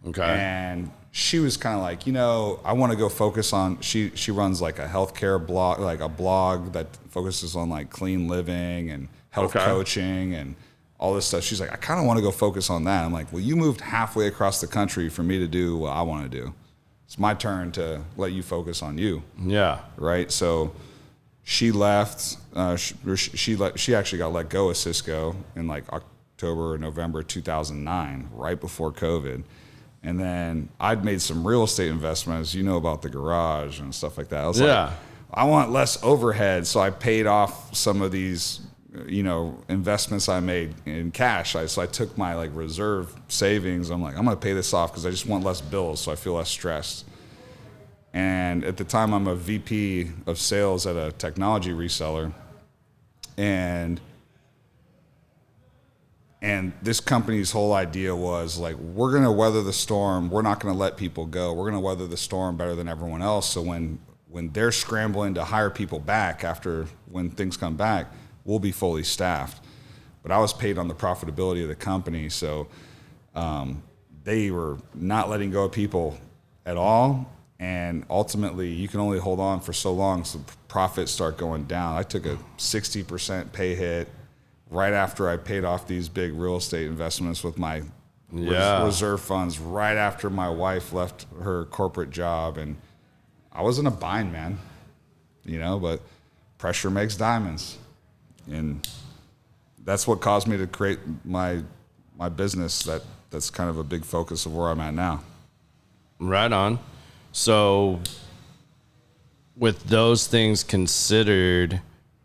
Okay. And she was kind of like, I want to go focus on, she runs like a healthcare blog, like a blog that focuses on like clean living and health coaching and all this stuff. She's like, I kind of want to go focus on that. I'm like, well, you moved halfway across the country for me to do what I want to do. It's my turn to let you focus on you. Yeah. Right. So she left. She actually got let go of Cisco in like October or November 2009, right before COVID. And then I'd made some real estate investments, about the garage and stuff like that. I was like, I want less overhead. So I paid off some of these investments I made in cash. So I took my like reserve savings. I'm like, I'm going to pay this off because I just want less bills. So I feel less stressed. And at the time I'm a VP of sales at a technology reseller. And this company's whole idea was like, we're going to weather the storm. We're not going to let people go. We're going to weather the storm better than everyone else. So when they're scrambling to hire people back when things come back, we'll be fully staffed. But I was paid on the profitability of the company, so they were not letting go of people at all. And ultimately, you can only hold on for so long, so profits start going down. I took a 60% pay hit right after I paid off these big real estate investments with my reserve funds, right after my wife left her corporate job. And I was in a bind, man. But pressure makes diamonds. And that's what caused me to create my business. That's kind of a big focus of where I'm at now. Right on. So with those things considered,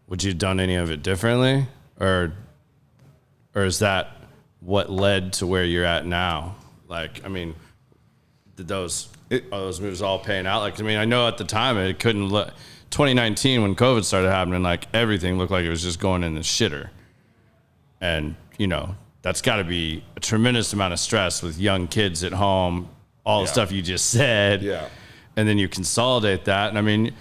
would you have done any of it differently? Or is that what led to where you're at now? Like, I mean, did those moves all paying out? Like, I mean, I know at the time it couldn't look... 2019 when COVID started happening, like everything looked like it was just going in the shitter. And, that's got to be a tremendous amount of stress with young kids at home, all the stuff you just said. Yeah. And then you consolidate that. And I mean,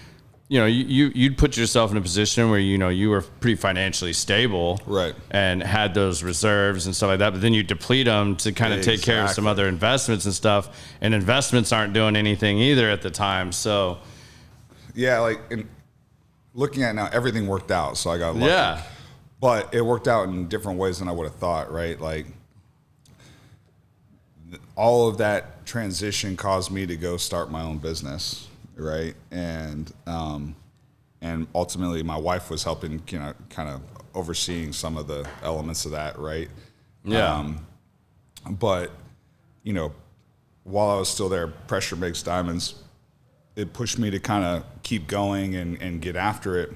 you'd put yourself in a position where, you were pretty financially stable. Right. And had those reserves and stuff like that. But then you deplete them to kind of take care of some other investments and stuff. And investments aren't doing anything either at the time. So... Yeah, like looking at it now, everything worked out, so I got lucky. Yeah. But it worked out in different ways than I would have thought, right? Like all of that transition caused me to go start my own business, right? And ultimately my wife was helping, kind of overseeing some of the elements of that, right? Yeah. But, while I was still there, pressure makes diamonds. It pushed me to kind of keep going and get after it.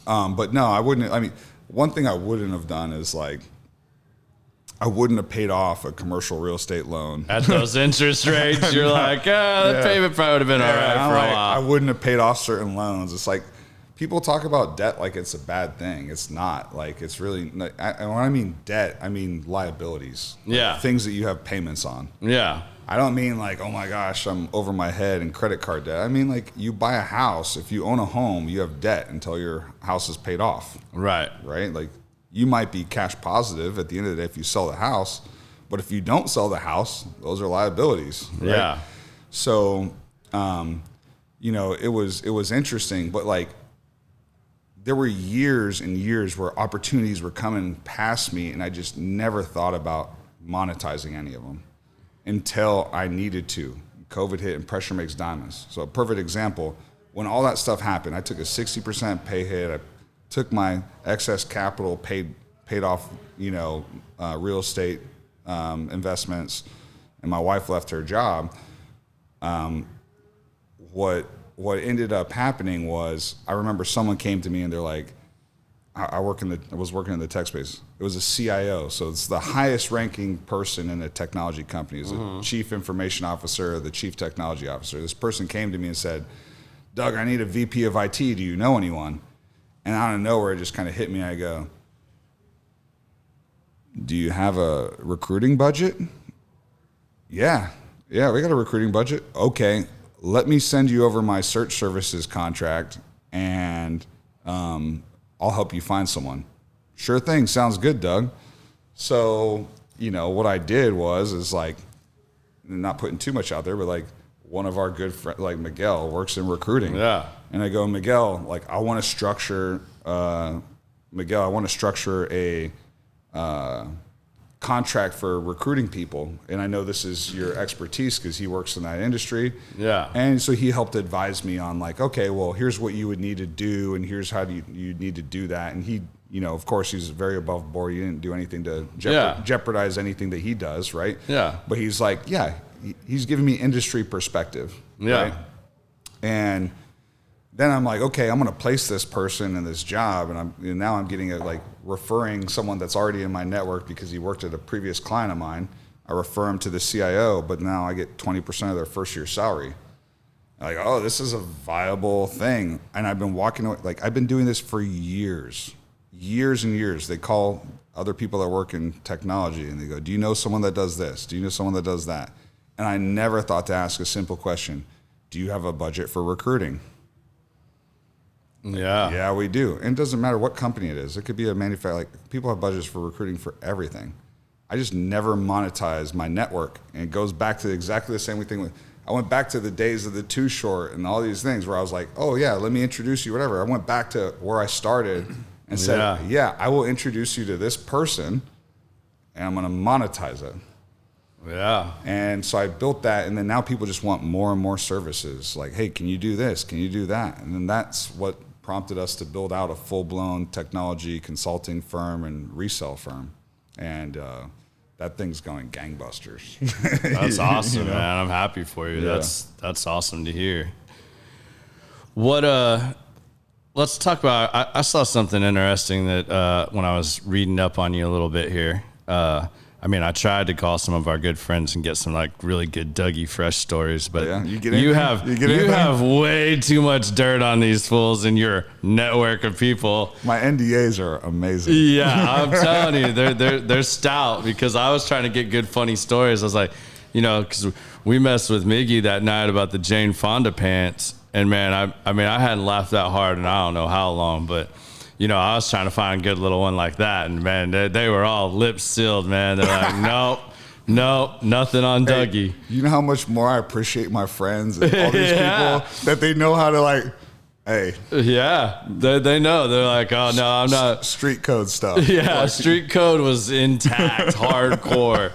But no, I wouldn't. I mean, one thing I wouldn't have done is like, I wouldn't have paid off a commercial real estate loan. At those interest rates, you're like, that payment probably would have been all right for a while. I wouldn't have paid off certain loans. It's like, people talk about debt like it's a bad thing. It's not. Like, it's really, and when I mean debt, I mean liabilities. Like things that you have payments on. Yeah. I don't mean like, oh my gosh, I'm over my head in credit card debt. I mean like you buy a house, if you own a home, you have debt until your house is paid off. Right. Right? Like you might be cash positive at the end of the day if you sell the house, But if you don't sell the house, those are liabilities. Right? Yeah. So, it was interesting, but like there were years and years where opportunities were coming past me, and I just never thought about monetizing any of them until I needed to. COVID hit, and pressure makes diamonds. So a perfect example, when all that stuff happened, I took a 60% pay hit. I took my excess capital, paid off, real estate investments, and my wife left her job. What ended up happening was, I remember someone came to me and they're like, I was working in the tech space. It was a CIO, so it's the highest ranking person in a technology company. It's the chief information officer, the chief technology officer. This person came to me and said, Doug, I need a VP of IT. Do you know anyone? And out of nowhere, it just kind of hit me. I go, do you have a recruiting budget? Yeah, we got a recruiting budget. Okay, let me send you over my search services contract, and I'll help you find someone. Sure thing, sounds good, Doug. So, what I did is like, not putting too much out there, but like one of our good friends, like Miguel, works in recruiting. Yeah. And I go, Miguel, like I want to structure a contract for recruiting people, and I know this is your expertise because he works in that industry. Yeah. And so he helped advise me on like, okay, well, here's what you would need to do, and here's how you need to do that. And he, of course, he's very above board. He didn't do anything to jeopardize anything that he does, right? Yeah. But he's like, he's giving me industry perspective. Yeah. Right? And then I'm like, okay, I'm going to place this person in this job, and now I'm getting referring someone that's already in my network because he worked at a previous client of mine. I refer him to the CIO, but now I get 20% of their first year salary. Like, oh, this is a viable thing. And I've been walking away, I've been doing this for years and years. They call other people that work in technology and they go, do you know someone that does this? Do you know someone that does that? And I never thought to ask a simple question. Do you have a budget for recruiting? Yeah, we do. And it doesn't matter what company it is. It could be a manufacturer. People have budgets for recruiting for everything. I just never monetize my network. And it goes back to exactly the same thing. I went back to the days of the Too Short and all these things where I was like, oh yeah, let me introduce you, whatever. I went back to where I started and said, I will introduce you to this person and I'm going to monetize it. Yeah. And so I built that, and then now people just want more and more services. Like, hey, can you do this? Can you do that? And then that's what prompted us to build out a full-blown technology consulting firm and resell firm. And that thing's going gangbusters. That's awesome, man. I'm happy for you. Yeah. That's awesome to hear. What let's talk about, I saw something interesting that when I was reading up on you a little bit here. I tried to call some of our good friends and get some really good Dougie Fresh stories, but you have way too much dirt on these fools in your network of people. My NDAs are amazing. Yeah, I'm telling you, they're stout because I was trying to get good funny stories. I was like, because we messed with Miggy that night about the Jane Fonda pants, and man, I hadn't laughed that hard in I don't know how long, but. I was trying to find a good little one like that, and man, they were all lips sealed, man. They're like, nope, nothing on Dougie. You know how much more I appreciate my friends and all these people that they know how to hey. Yeah, they know. They're like, oh no, I'm not. Street code stuff. Yeah, street code was intact, hardcore.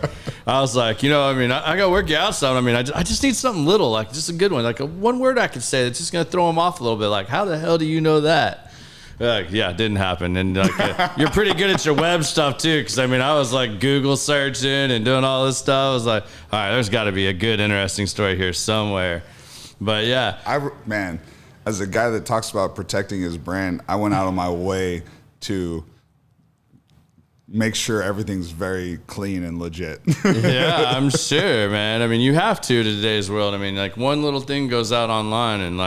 I was like, I got to work you out something. I just need something little, just a good one, a one word I could say that's just gonna throw them off a little bit. How the hell do you know that? It didn't happen. And you're pretty good at your web stuff too, because I was Google searching and doing all this stuff. I was like, all right, there's got to be a good, interesting story here somewhere. But yeah, as a guy that talks about protecting his brand, I went out of my way to make sure everyth's very clean and legit. Yeah, I'm sure, man. You have to today's world. One little thing goes out online, and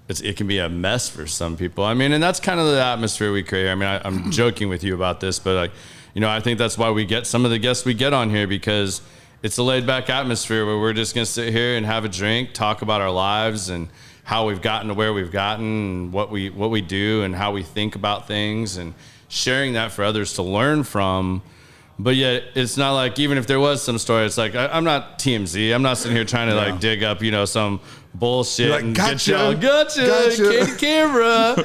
it can be a mess for some people. And that's kind of the atmosphere we create. I'm joking with you about this, but I think that's why we get some of the guests we get on here, because it's a laid back atmosphere where we're just going to sit here and have a drink, talk about our lives and how we've gotten to where we've gotten, and what we do and how we think about things, and sharing that for others to learn from. But yet, it's not like, even if there was some story, it's like, I'm not TMZ. I'm not sitting here trying to like dig up, some bullshit like, and gotcha, get y'all, gotcha. Camera.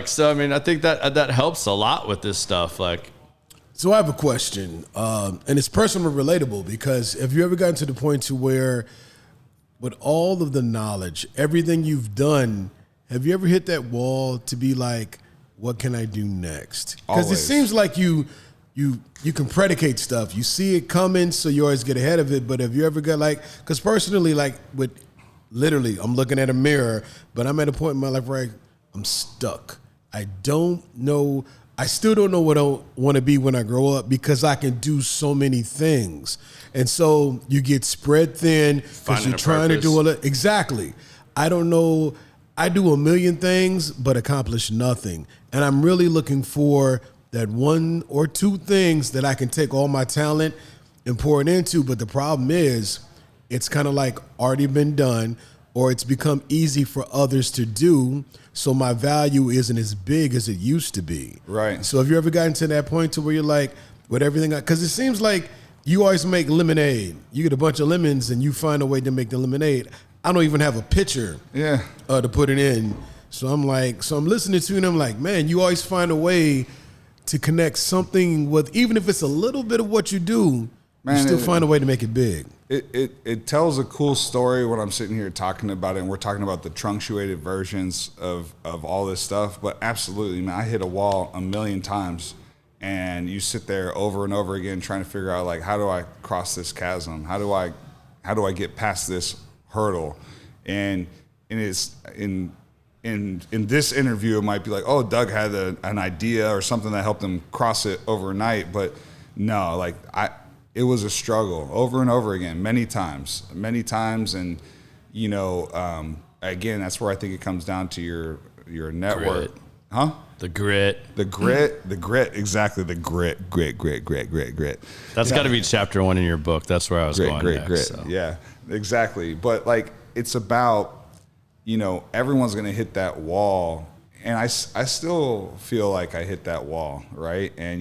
So, I mean, I think that helps a lot with this stuff. Like, So I have a question, and it's personal and relatable, because have you ever gotten to the point to where, with all of the knowledge, everything you've done, have you ever hit that wall to be like, what can I do next? Because it seems like you can predicate stuff. You see it coming, so you always get ahead of it. But have you ever got because personally, literally, I'm looking at a mirror, but I'm at a point in my life where I'm stuck. I still don't know what I want to be when I grow up, because I can do so many things. And so you get spread thin because you're trying to do exactly. I don't know. I do a million things, but accomplish nothing. And I'm really looking for that one or two things that I can take all my talent and pour it into. But the problem is, it's kind of like already been done, or it's become easy for others to do. So my value isn't as big as it used to be. Right. So have you ever gotten to that point to where you're like, with everything, because it seems like you always make lemonade. You get a bunch of lemons and you find a way to make the lemonade. I don't even have a pitcher to put it in. So I'm listening to you and I'm like, man, you always find a way to connect something with, even if it's a little bit of what you do, you still find a way to make it big. It tells a cool story when I'm sitting here talking about it, and we're talking about the truncated versions of all this stuff. But absolutely, man, I hit a wall a million times, and you sit there over and over again trying to figure out, like, how do I cross this chasm? How do I get past this hurdle? And it's in this interview, it might be like, oh, Doug had an idea or something that helped him cross it overnight. But no, it was a struggle over and over again, many times. And, again, that's where I think it comes down to your network. Grit. Huh? The grit. The grit, exactly. The grit. That's got to be chapter 1 in your book. That's where I was going next. Grit. So. Yeah, exactly. But it's about, everyone's going to hit that wall. And I still feel like I hit that wall, right? And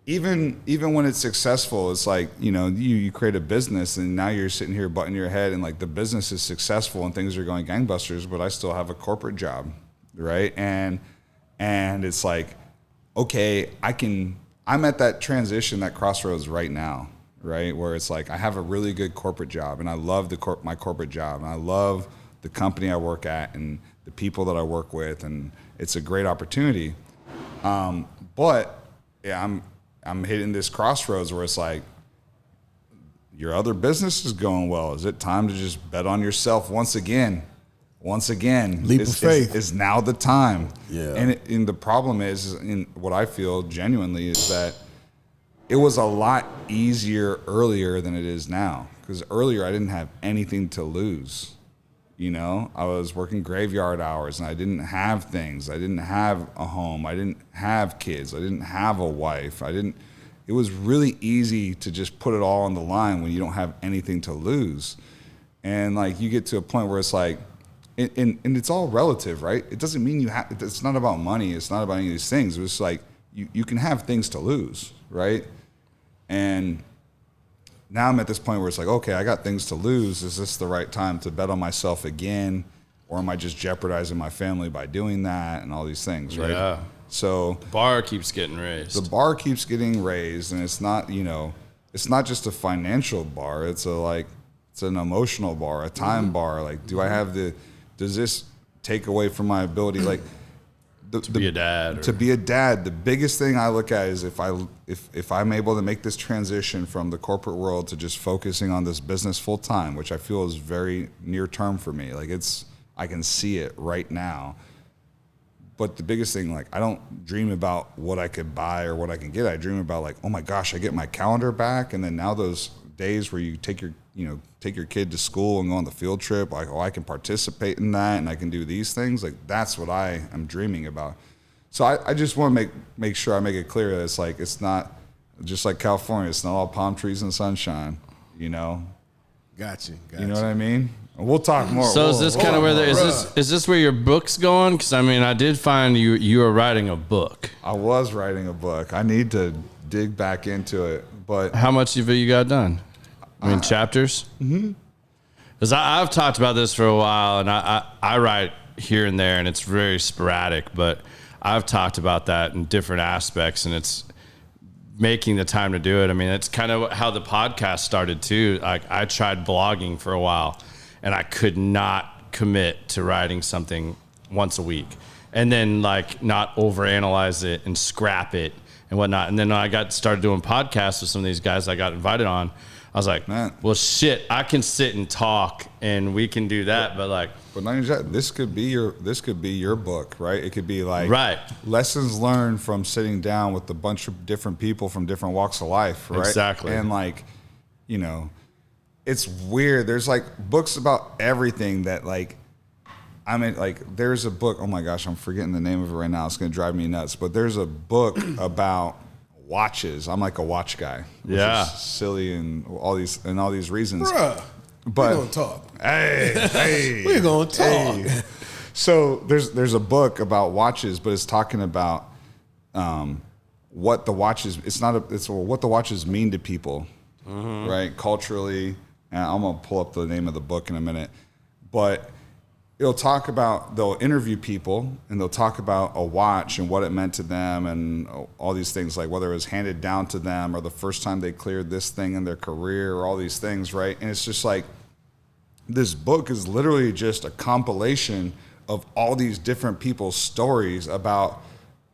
even when it's successful, it's like, you create a business and now you're sitting here butting your head and like the business is successful and things are going gangbusters, but I still have a corporate job, right? And it's like, okay, I'm at that transition, that crossroads right now, right? Where it's like, I have a really good corporate job and I love my corporate job and I love the company I work at and the people that I work with, and it's a great opportunity. But yeah, I'm hitting this crossroads where it's like, your other business is going well. Is it time to just bet on yourself once again? Leap of faith. Is now the time. Yeah. And the problem is, in what I feel genuinely, is that it was a lot easier earlier than it is now. Because earlier I didn't have anything to lose. I was working graveyard hours and I didn't have things. I didn't have a home. I didn't have kids. I didn't have a wife. It was really easy to just put it all on the line when you don't have anything to lose. And you get to a point where it's like, and it's all relative, right? It doesn't mean it's not about money. It's not about any of these things. It's like, you can have things to lose, right? And now I'm at this point where it's like, okay, I got things to lose. Is this the right time to bet on myself again? Or am I just jeopardizing my family by doing that and all these things, right? Yeah. So the bar keeps getting raised. The bar keeps getting raised, and it's not, it's not just a financial bar. It's an emotional bar, a time bar. Does this take away from my ability, to be a dad? To be a dad, the biggest thing I look at is if I'm able to make this transition from the corporate world to just focusing on this business full time, which I feel is very near term for me. I can see it right now. But the biggest thing, I don't dream about what I could buy or what I can get. I dream about oh my gosh, I get my calendar back, and then now those days where you take your kid to school and go on the field trip, I can participate in that and I can do these things. That's what I am dreaming about. So I just want to make sure I make it clear that it's not just like California. It's not all palm trees and sunshine. Gotcha. You know what I mean? We'll talk more. So is this kind of where is this where your book's going? Because I mean, I did find you were writing a book. I was writing a book. I need to dig back into it, but How much of it you got done? I mean, chapters? Mm-hmm. Because I've talked about this for a while, and I write here and there, and it's very sporadic, but I've talked about that in different aspects, and it's making the time to do it. I mean, it's kind of how the podcast started too. Like, I tried blogging for a while, and I could not commit to writing something once a week, and then like not overanalyze it and scrap it and whatnot. And then I got started doing podcasts with some of these guys I got invited on. I was like, Man. well, shit, I can sit and talk, and we can do that. But like, not only that, this could be your book, right? It could be like Right. lessons learned from sitting down with a bunch of different people from different walks of life, right? Exactly. And like, you know, it's weird. There's like books about everything that like, I mean, like there's a book. Oh my gosh, I'm forgetting the name of it right now. It's gonna drive me nuts. But there's a book about watches. I'm like a watch guy. Which is silly and all these reasons. Bruh, But we gonna talk. Hey, We gonna talk. hey. So there's a book about watches, but it's talking about what the watches. It's what the watches mean to people, right? Culturally, and I'm gonna pull up the name of the book in a minute, but they'll interview people and they'll talk about a watch and what it meant to them and all these things, like whether it was handed down to them or the first time they cleared this thing in their career or all these things, right? And it's just like, this book is literally just a compilation of all these different people's stories about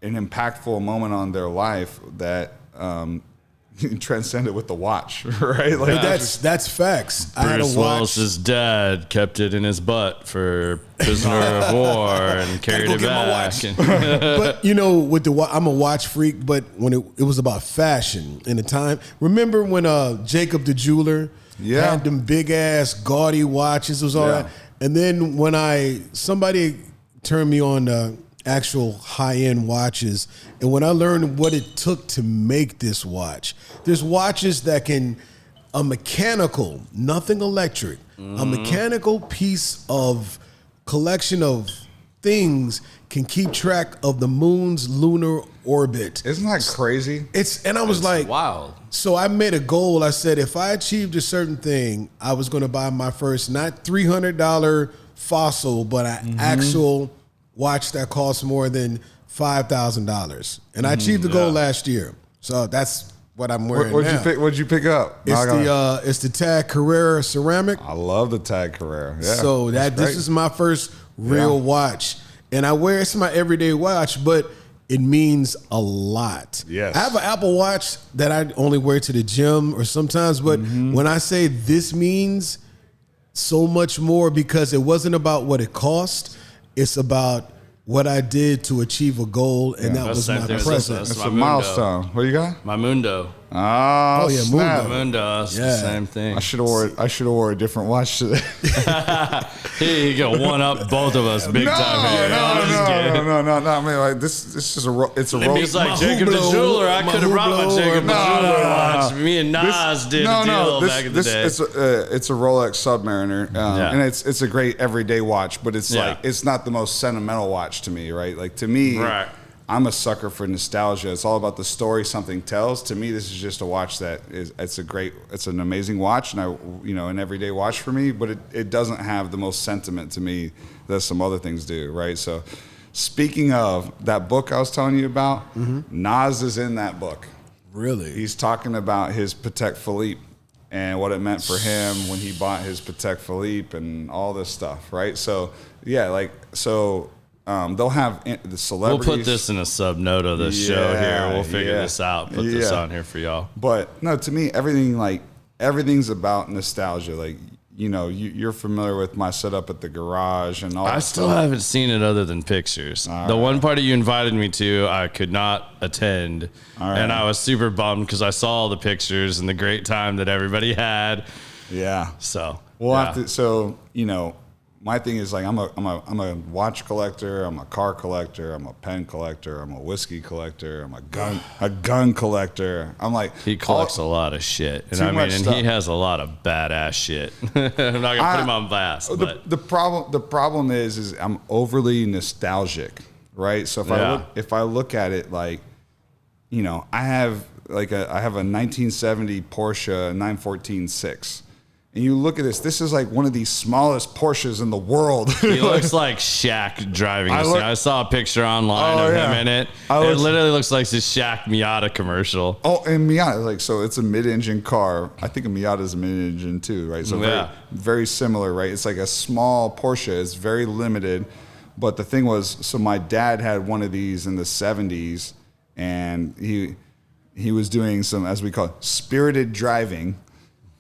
an impactful moment on their life that transcended with the watch, right? Like, But that's facts. I had Bruce a watch. Willis's dad kept it in his butt for prisoner of war and carried go it get my back. watch. But you know, with I'm a watch freak. But when it was about fashion in the time, remember when Jacob the jeweler had them big ass gaudy watches? It was all that. And then when somebody turned me on to actual high end watches, and when I learned what it took to make this watch, there's watches that can a mechanical, nothing electric, a mechanical piece of collection of things can keep track of the moon's lunar orbit. isn't that crazy? And I was like, Wild. so I made a goal. I said, if I achieved a certain thing, I was going to buy my first, not $300 fossil, but an actual watch that costs more than $5,000. And I achieved the goal last year. So that's what I'm wearing What'd now. What'd you pick up? It's the Tag Carrera ceramic. I love the Tag Carrera. Yeah, So this is my first real watch, and I wear it's my everyday watch, but it means a lot. Yes. I have an Apple Watch that I only wear to the gym or sometimes, but when I say this means so much more, because it wasn't about what it cost, it's about what I did to achieve a goal, and that was my present. It's my a Mundo. milestone. What you got? My Mundo. Oh, yeah, snap. Mundo. It's the same thing. I should have wore a different watch today. Here you go. One up both of us big time here. I'm just kidding. No. I mean, like this is it's a roll. He's like My Jacob the Hublot, jeweler. I my could have brought my Hublot, Jacob the no, jeweler no. watch. Me and Naz did a deal back in the day. It's a Rolex Submariner, and it's a great everyday watch, but it's like it's not the most sentimental watch to me, right? Like to me, Right. I'm a sucker for nostalgia. It's all about the story something tells. To me, this is just a watch that it's an amazing watch, and an everyday watch for me. But it doesn't have the most sentiment to me that some other things do, right? So, speaking of that book I was telling you about, Naz is in that book. Really? He's talking about his Patek Philippe and what it meant for him when he bought his Patek Philippe and all this stuff, right? So, they'll have the celebrities. We'll put this in a sub note of the show here. We'll figure this out. Put this on here for y'all. But no, to me, everything's about nostalgia. Like, you're familiar with my setup at the garage and all that I still stuff. haven't seen it other than pictures. The one party you invited me to, I could not attend. And I was super bummed because I saw all the pictures and the great time that everybody had. Yeah. So We'll have to, my thing is like I'm a watch collector, I'm a car collector, I'm a pen collector, I'm a whiskey collector, I'm a gun collector. I'm like he collects a lot of shit, and too I mean, much and stuff. he has a lot of badass shit. I'm not gonna put him on blast, but the problem is I'm overly nostalgic, right? So if I look at it like, you know, I have a 1970 Porsche 914-6. And you look at this. This is like one of the smallest Porsches in the world. he looks like Shaq driving this thing. I saw a picture online of him in it. It literally looks like this Shaq Miata commercial. Oh, and Miata, like, so it's a mid-engine car. I think a Miata is a mid-engine too, right? So very similar, right? It's like a small Porsche. It's very limited. But the thing was, so my dad had one of these in the 70s, and he was doing some, as we call it, spirited driving,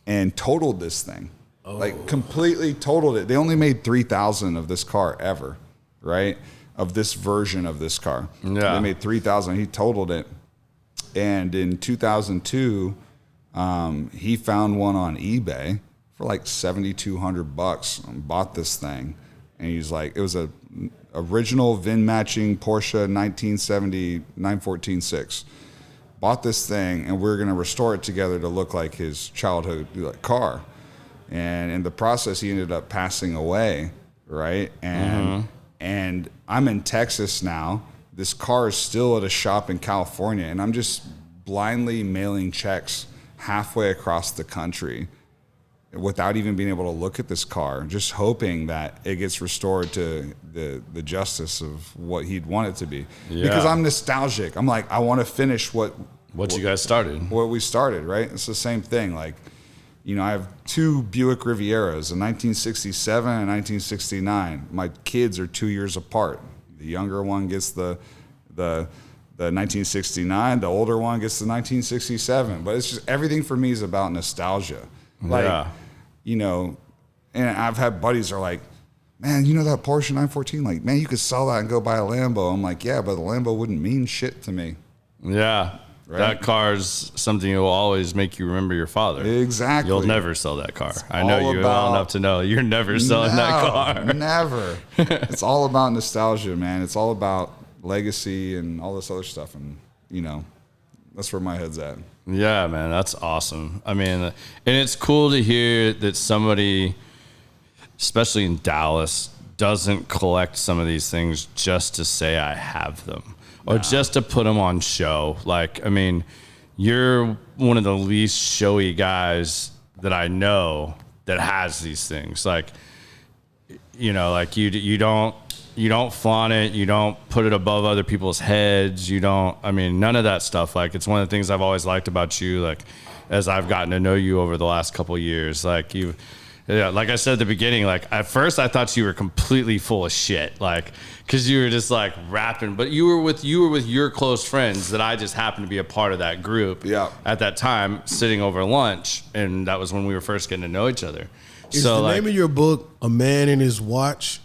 and totaled this thing. Like completely totaled it. They only made 3,000 of this car ever, right? Of this version of this car. Yeah. They made 3,000. He totaled it. And in 2002, he found one on eBay for like $7,200 and bought this thing. And he's like, it was a original VIN matching Porsche 1970 914-6. Bought this thing, and we're going to restore it together to look like his childhood car. And in the process, he ended up passing away, right? And I'm in Texas now. This car is still at a shop in California, and I'm just blindly mailing checks halfway across the country without even being able to look at this car, just hoping that it gets restored to the justice of what he'd want it to be. Yeah. Because I'm nostalgic. I'm like, I want to finish what you guys started. What we started, right? It's the same thing. Like, you know, I have two Buick Rivieras, a 1967 and 1969. My kids are 2 years apart. The younger one gets the 1969. The older one gets the 1967. But it's just, everything for me is about nostalgia. Like, you know, and I've had buddies that are like, man, you know that Porsche 914? Like, man, you could sell that and go buy a Lambo. I'm like, yeah, but the Lambo wouldn't mean shit to me. Yeah. Right? That car's something that will always make you remember your father. Exactly. You'll never sell that car. I know you well enough to know you're never selling that car. Never. It's all about nostalgia, man. It's all about legacy and all this other stuff. And, you know, that's where my head's at. Yeah, man, that's awesome. I mean, and it's cool to hear that somebody, especially in Dallas, doesn't collect some of these things just to say I have them. Or just to put them on show. Like, I mean, you're one of the least showy guys that I know that has these things. Like, you know, like you don't flaunt it. You don't put it above other people's heads. You don't, I mean, none of that stuff. Like, it's one of the things I've always liked about you. Like, as I've gotten to know you over the last couple of years, like like I said at the beginning, like at first I thought you were completely full of shit, like, cause you were just like rapping, but you were with your close friends that I just happened to be a part of that group at that time, sitting over lunch. And that was when we were first getting to know each other. Is the name of your book A Man and His Watch?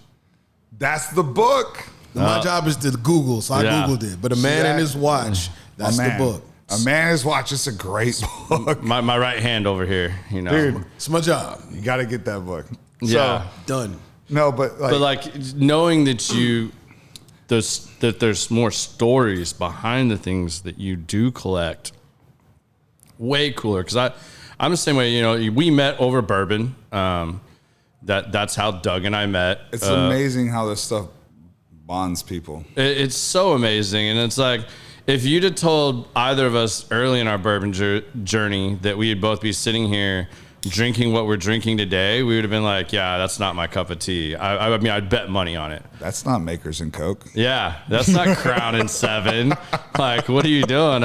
That's the book. My job is to Google, so I Googled it. But A Man and His Watch, that's the book. A Man and His Watch. It's a great book. My right hand over here, you know. Dude, it's my job. You got to get that book. Yeah. So, done. No, but knowing that there's more stories behind the things that you do collect, way cooler. Because I'm the same way. You know, we met over bourbon. That's how Doug and I met. It's amazing how this stuff bonds people. It's so amazing, and it's like, if you'd have told either of us early in our bourbon journey that we'd both be sitting here drinking what we're drinking today, we would have been like, yeah, that's not my cup of tea. I mean, I'd bet money on it. That's not Makers and Coke. Yeah, that's not Crown and Seven. Like, what are you doing?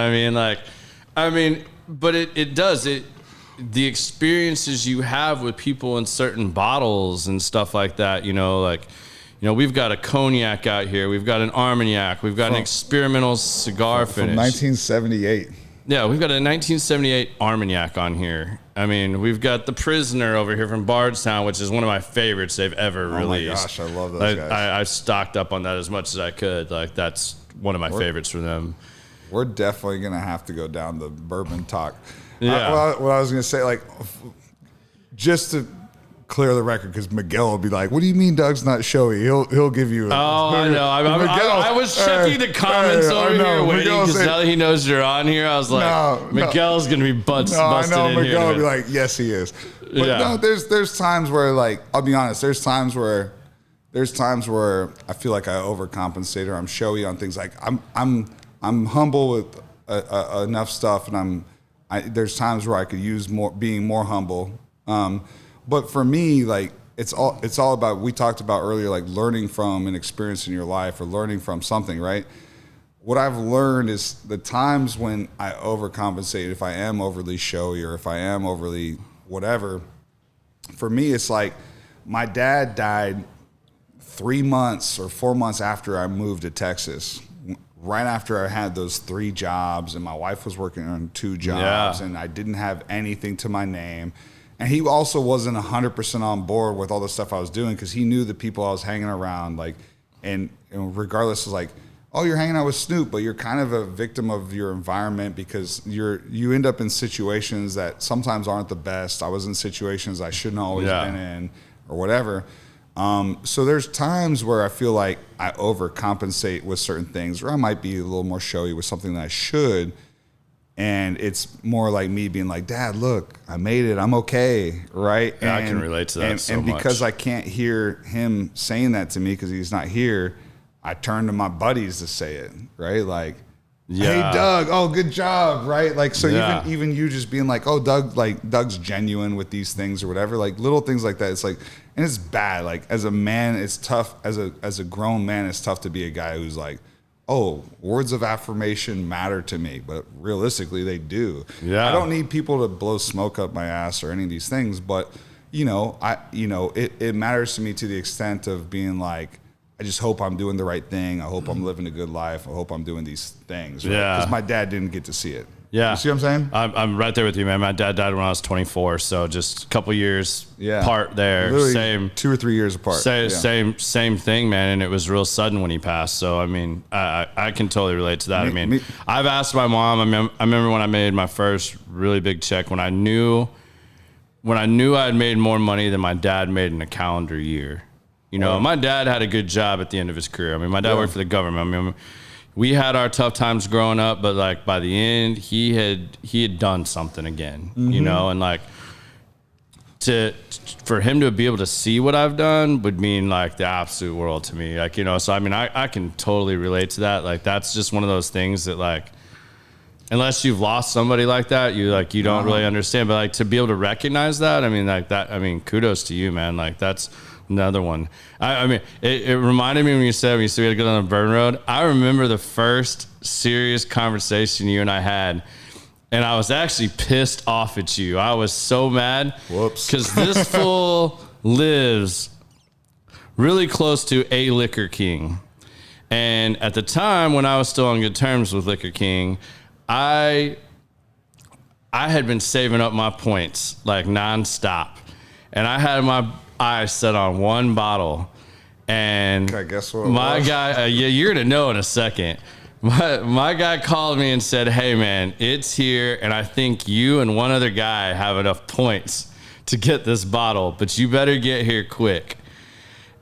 But it does. The experiences you have with people in certain bottles and stuff like that, you know, like, you know, we've got a cognac out here. We've got an Armagnac. We've got an experimental cigar finish. From 1978. Yeah, we've got a 1978 Armagnac on here. I mean, we've got the Prisoner over here from Bardstown, which is one of my favorites they've ever released. Oh my gosh, I love those guys. I stocked up on that as much as I could. Like, that's one of my favorites for them. We're definitely going to have to go down the bourbon talk. Yeah. What I was going to say, like, just to clear the record because Miguel will be like, "What do you mean Doug's not showy?" He'll give you. I know. I was checking the comments over here waiting because now that he knows you're on here, I was like, Miguel's gonna be busted I know in Miguel here. will be like, "Yes, he is." But no, there's times where, like, I'll be honest. There's times where I feel like I overcompensate or I'm showy on things. Like I'm humble with enough stuff, and there's times where I could use being more humble. But for me, like, it's all about, we talked about earlier, like learning from an experience in your life or learning from something, right? What I've learned is the times when I overcompensate, if I am overly showy or if I am overly whatever, for me, it's like my dad died 3 months or 4 months after I moved to Texas, right after I had those 3 jobs, and my wife was working on 2 jobs, and I didn't have anything to my name. And he also wasn't 100% on board with all the stuff I was doing because he knew the people I was hanging around, like, and regardless, was like, oh, you're hanging out with Snoop, but you're kind of a victim of your environment because you end up in situations that sometimes aren't the best. I was in situations I shouldn't have always been in or whatever. So there's times where I feel like I overcompensate with certain things, or I might be a little more showy with something that I should. And it's more like me being like, Dad, look, I made it. I'm okay. Right. Yeah, I can relate to that and because I can't hear him saying that to me because he's not here, I turn to my buddies to say it. Right. Like, hey, Doug, oh, good job. Right. Like, so even you just being like, oh, Doug's genuine with these things or whatever, like little things like that. It's like, and it's bad. Like, as a man, it's tough. As a grown man, it's tough to be a guy who's like, oh, words of affirmation matter to me, but realistically they do. Yeah. I don't need people to blow smoke up my ass or any of these things, but it matters to me to the extent of being like, I just hope I'm doing the right thing. I hope I'm living a good life. I hope I'm doing these things. Right? Yeah. Because my dad didn't get to see it. Yeah. You see what I'm saying? I'm right there with you, man. My dad died when I was 24, so just a couple years apart there. Literally same 2 or 3 years apart. Same thing, man. And it was real sudden when he passed. So I mean, I can totally relate to that. I've asked my mom. I remember when I made my first really big check when I knew I had made more money than my dad made in a calendar year. You know, my dad had a good job at the end of his career. I mean, my dad worked for the government. I mean, we had our tough times growing up, but like by the end, he had done something again, you know, and like for him to be able to see what I've done would mean like the absolute world to me. Like, you know, so I mean, I can totally relate to that. Like, that's just one of those things that, like, unless you've lost somebody like that, you don't really understand. But like, to be able to recognize that, I mean, kudos to you, man. Like, that's another one. I mean, it reminded me when you said we had to go down the burn road. I remember the first serious conversation you and I had, and I was actually pissed off at you. I was so mad. Whoops. Because this fool lives really close to a Liquor King. And at the time when I was still on good terms with Liquor King, I had been saving up my points like nonstop. And I had my eyes set on one bottle. And can I guess what my it was? guy, you're going to know in a second. My guy called me and said, hey, man, it's here, and I think you and one other guy have enough points to get this bottle, but you better get here quick.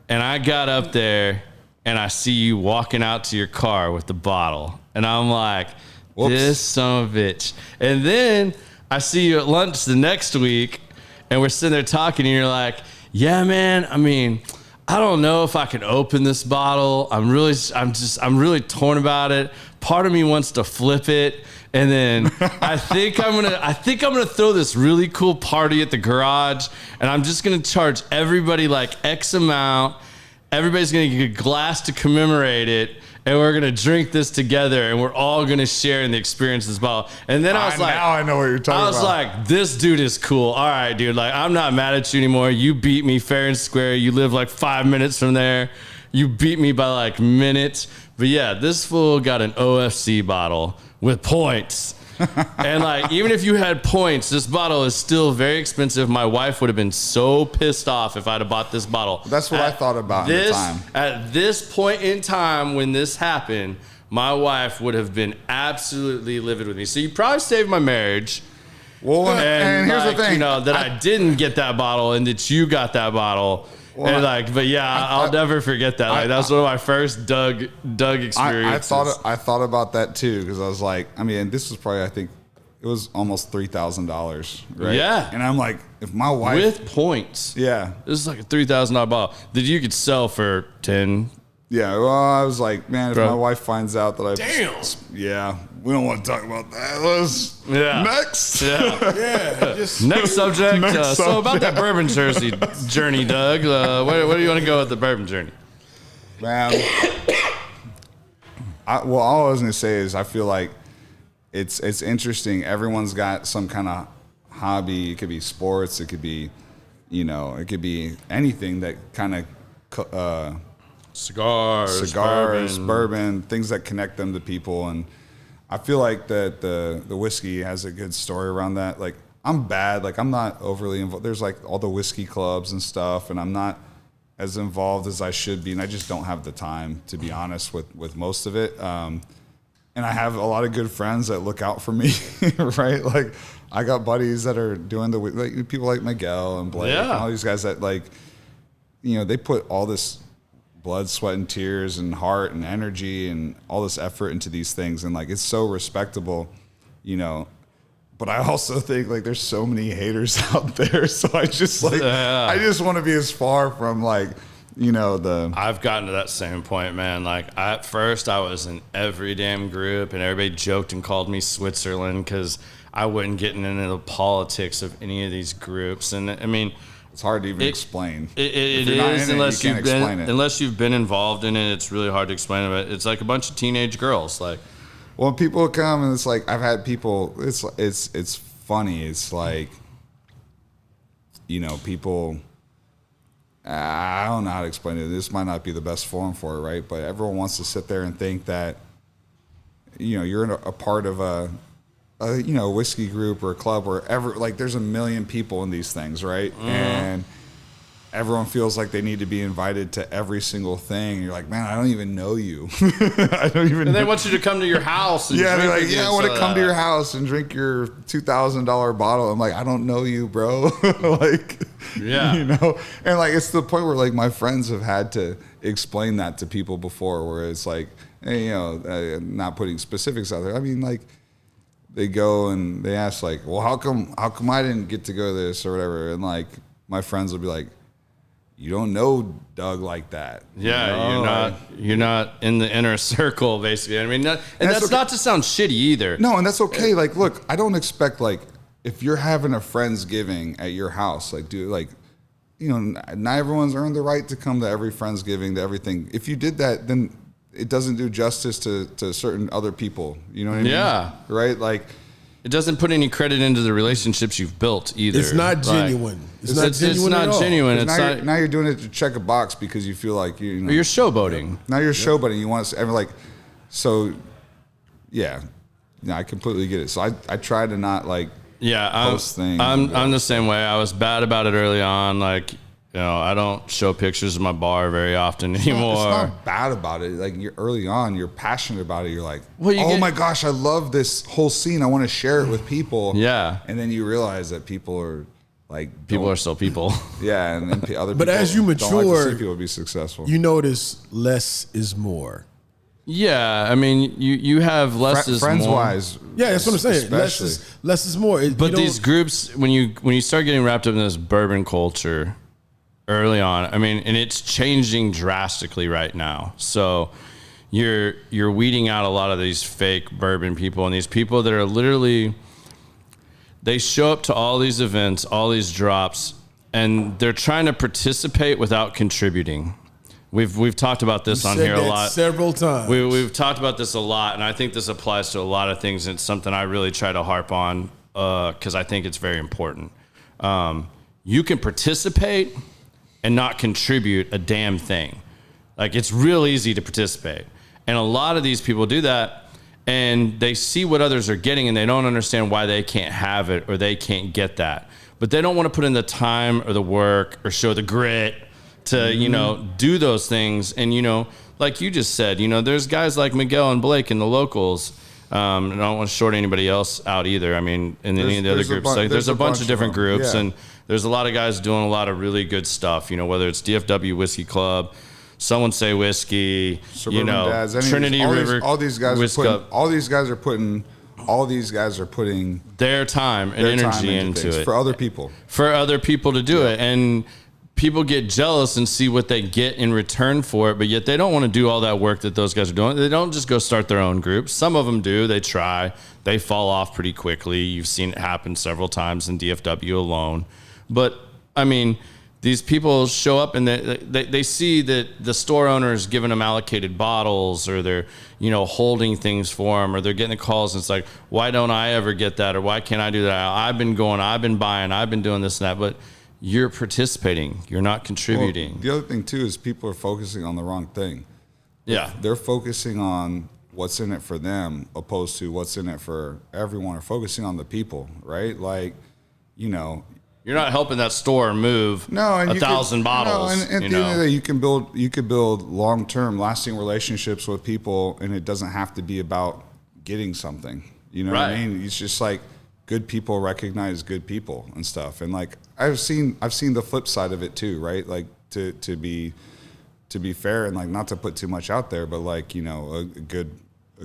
And I got up there, and I see you walking out to your car with the bottle. And I'm like, whoops, this son of a bitch. And then I see you at lunch the next week, and we're sitting there talking, and you're like, yeah, man, I mean, I don't know if I can open this bottle. I'm really torn about it. Part of me wants to flip it. And then I think I'm gonna throw this really cool party at the garage, and I'm just gonna charge everybody like X amount. Everybody's gonna get a glass to commemorate it, and we're gonna drink this together, and we're all gonna share in the experience of this bottle. And then I was like, now I know what you're talking about. I was like, this dude is cool. All right, dude. Like, I'm not mad at you anymore. You beat me fair and square. You live like 5 minutes from there. You beat me by like minutes. But yeah, this fool got an OFC bottle with points. And like, even if you had points, this bottle is still very expensive. My wife would have been so pissed off if I'd have bought this bottle. That's what I thought about at the time. At this point in time when this happened, my wife would have been absolutely livid with me. So you probably saved my marriage. Well, and here's like, the thing. you know, that I didn't get that bottle and that you got that bottle. Well, and like, but yeah, I'll never forget that. Like, that's one of my first Doug experiences. I thought about that too, because I was like, I mean, this was probably, I think it was almost $3,000, right? Yeah. And I'm like, if my wife with points, yeah, this is like a $3,000 bottle that you could sell for 10. Yeah, well, I was like, man, if Bro. my wife finds out that yeah, we don't want to talk about that. Let's next. Yeah. Just Next subject. Next So about that bourbon journey, Doug. Where do you want to go with the bourbon journey? Man, all I was gonna say is I feel like it's interesting. Everyone's got some kind of hobby. It could be sports. It could be, you know, it could be anything that kind of Cigars, bourbon, things that connect them to people. And I feel like that the whiskey has a good story around that. Like, I'm bad. Like, I'm not overly involved. There's like all the whiskey clubs and stuff, and I'm not as involved as I should be, and I just don't have the time, to be honest, with most of it. And I have a lot of good friends that look out for me, right? Like, I got buddies that are doing like people like Miguel and Blake and all these guys that, like, you know, they put all this blood, sweat, and tears and heart and energy and all this effort into these things, and like, it's so respectable, you know. But I also think, like, there's so many haters out there, so I just I just want to be as far from, like, you know, I've gotten to that same point, man. Like, at first I was in every damn group, and everybody joked and called me Switzerland because I wasn't getting into the politics of any of these groups. And I mean, it's hard to even explain. It is, unless you've been involved in it. It's really hard to explain it. But it's like a bunch of teenage girls. Like, well, people come and it's like, I've had people. It's funny. It's like, you know, people. I don't know how to explain it. This might not be the best forum for it, right? But everyone wants to sit there and think that, you know, you're a part of a you know, whiskey group or a club or like, there's a million people in these things, right? And everyone feels like they need to be invited to every single thing. And you're like, man, I don't even know you. I don't even. And they want you to come to your house. And yeah, they're like, yeah, I want to come to your house and drink your $2,000 bottle. I'm like, I don't know you, bro. Like, yeah, you know. And like, it's the point where, like, my friends have had to explain that to people before, where it's like, hey, you know, not putting specifics out there. I mean, like, they go and they ask, like, well, how come I didn't get to go to this or whatever? And like, my friends will be like, you don't know Doug like that. Yeah, you know? you're not in the inner circle, basically. I mean, and that's okay. Not to sound shitty either. No, and that's okay. Like, look, I don't expect, like, if you're having a Friendsgiving at your house, like, dude, like, you know, not everyone's earned the right to come to every Friendsgiving, to everything. If you did that, then it doesn't do justice to certain other people. You know what I mean? Yeah. Right? Like, it doesn't put any credit into the relationships you've built either. It's not genuine. It's not genuine. It's not. Now you're doing it to check a box because you feel like you know, you're showboating. Now you're showboating. You want to like, so yeah. No, I completely get it. So I try to not, like, post things. I'm the same way. I was bad about it early on. Like, you know, I don't show pictures of my bar very often anymore. It's not bad about it. Like, you're early on, you're passionate about it. You're like, my gosh, I love this whole scene. I want to share it with people. Yeah. And then you realize that people are like, people are still people. Yeah, and then other people. But as you mature, don't like to see people be successful. You notice less is more. Yeah, I mean, you have less is friends more. Wise. Yeah, that's what I'm saying. Less is more. But these groups, when you start getting wrapped up in this bourbon culture early on, I mean, and it's changing drastically right now. So you're weeding out a lot of these fake bourbon people and these people that are literally, they show up to all these events, all these drops, and they're trying to participate without contributing. We've talked about this on here a lot. Several times. We've talked about this a lot, and I think this applies to a lot of things. And it's something I really try to harp on because I think it's very important. You can participate and not contribute a damn thing. Like, it's real easy to participate. And a lot of these people do that, and they see what others are getting, and they don't understand why they can't have it or they can't get that. But they don't want to put in the time or the work or show the grit to, you know, do those things. And, you know, like you just said, you know, there's guys like Miguel and Blake in the locals I don't want to short anybody else out either. I mean, in any of the other groups, there's a bunch of different groups, and there's a lot of guys doing a lot of really good stuff. Whether it's DFW Whiskey Club, Someone Say Whiskey, Suburban Dads, Trinity River. All these guys are putting their time and energy into it for other people. For other people to do it. And people get jealous and see what they get in return for it, but yet they don't want to do all that work that those guys are doing. They don't just go start their own groups. Some of them do. They try. They fall off pretty quickly. You've seen it happen several times in DFW alone. But, I mean, these people show up and they see that the store owner is giving them allocated bottles, or they're, holding things for them, or they're getting the calls, and it's like, why don't I ever get that? Or why can't I do that? I've been going, I've been buying, I've been doing this and that. But you're participating. You're not contributing. Well, the other thing, too, is people are focusing on the wrong thing. Yeah. They're focusing on what's in it for them opposed to what's in it for everyone, or focusing on the people, right? Like, you're not helping that store move 1,000 bottles. No, and at the end of the day, you could build long-term, lasting relationships with people, and it doesn't have to be about getting something. You know what I mean? It's just like good people recognize good people and stuff. And like I've seen the flip side of it too, right? Like to be fair, and like not to put too much out there, but like, a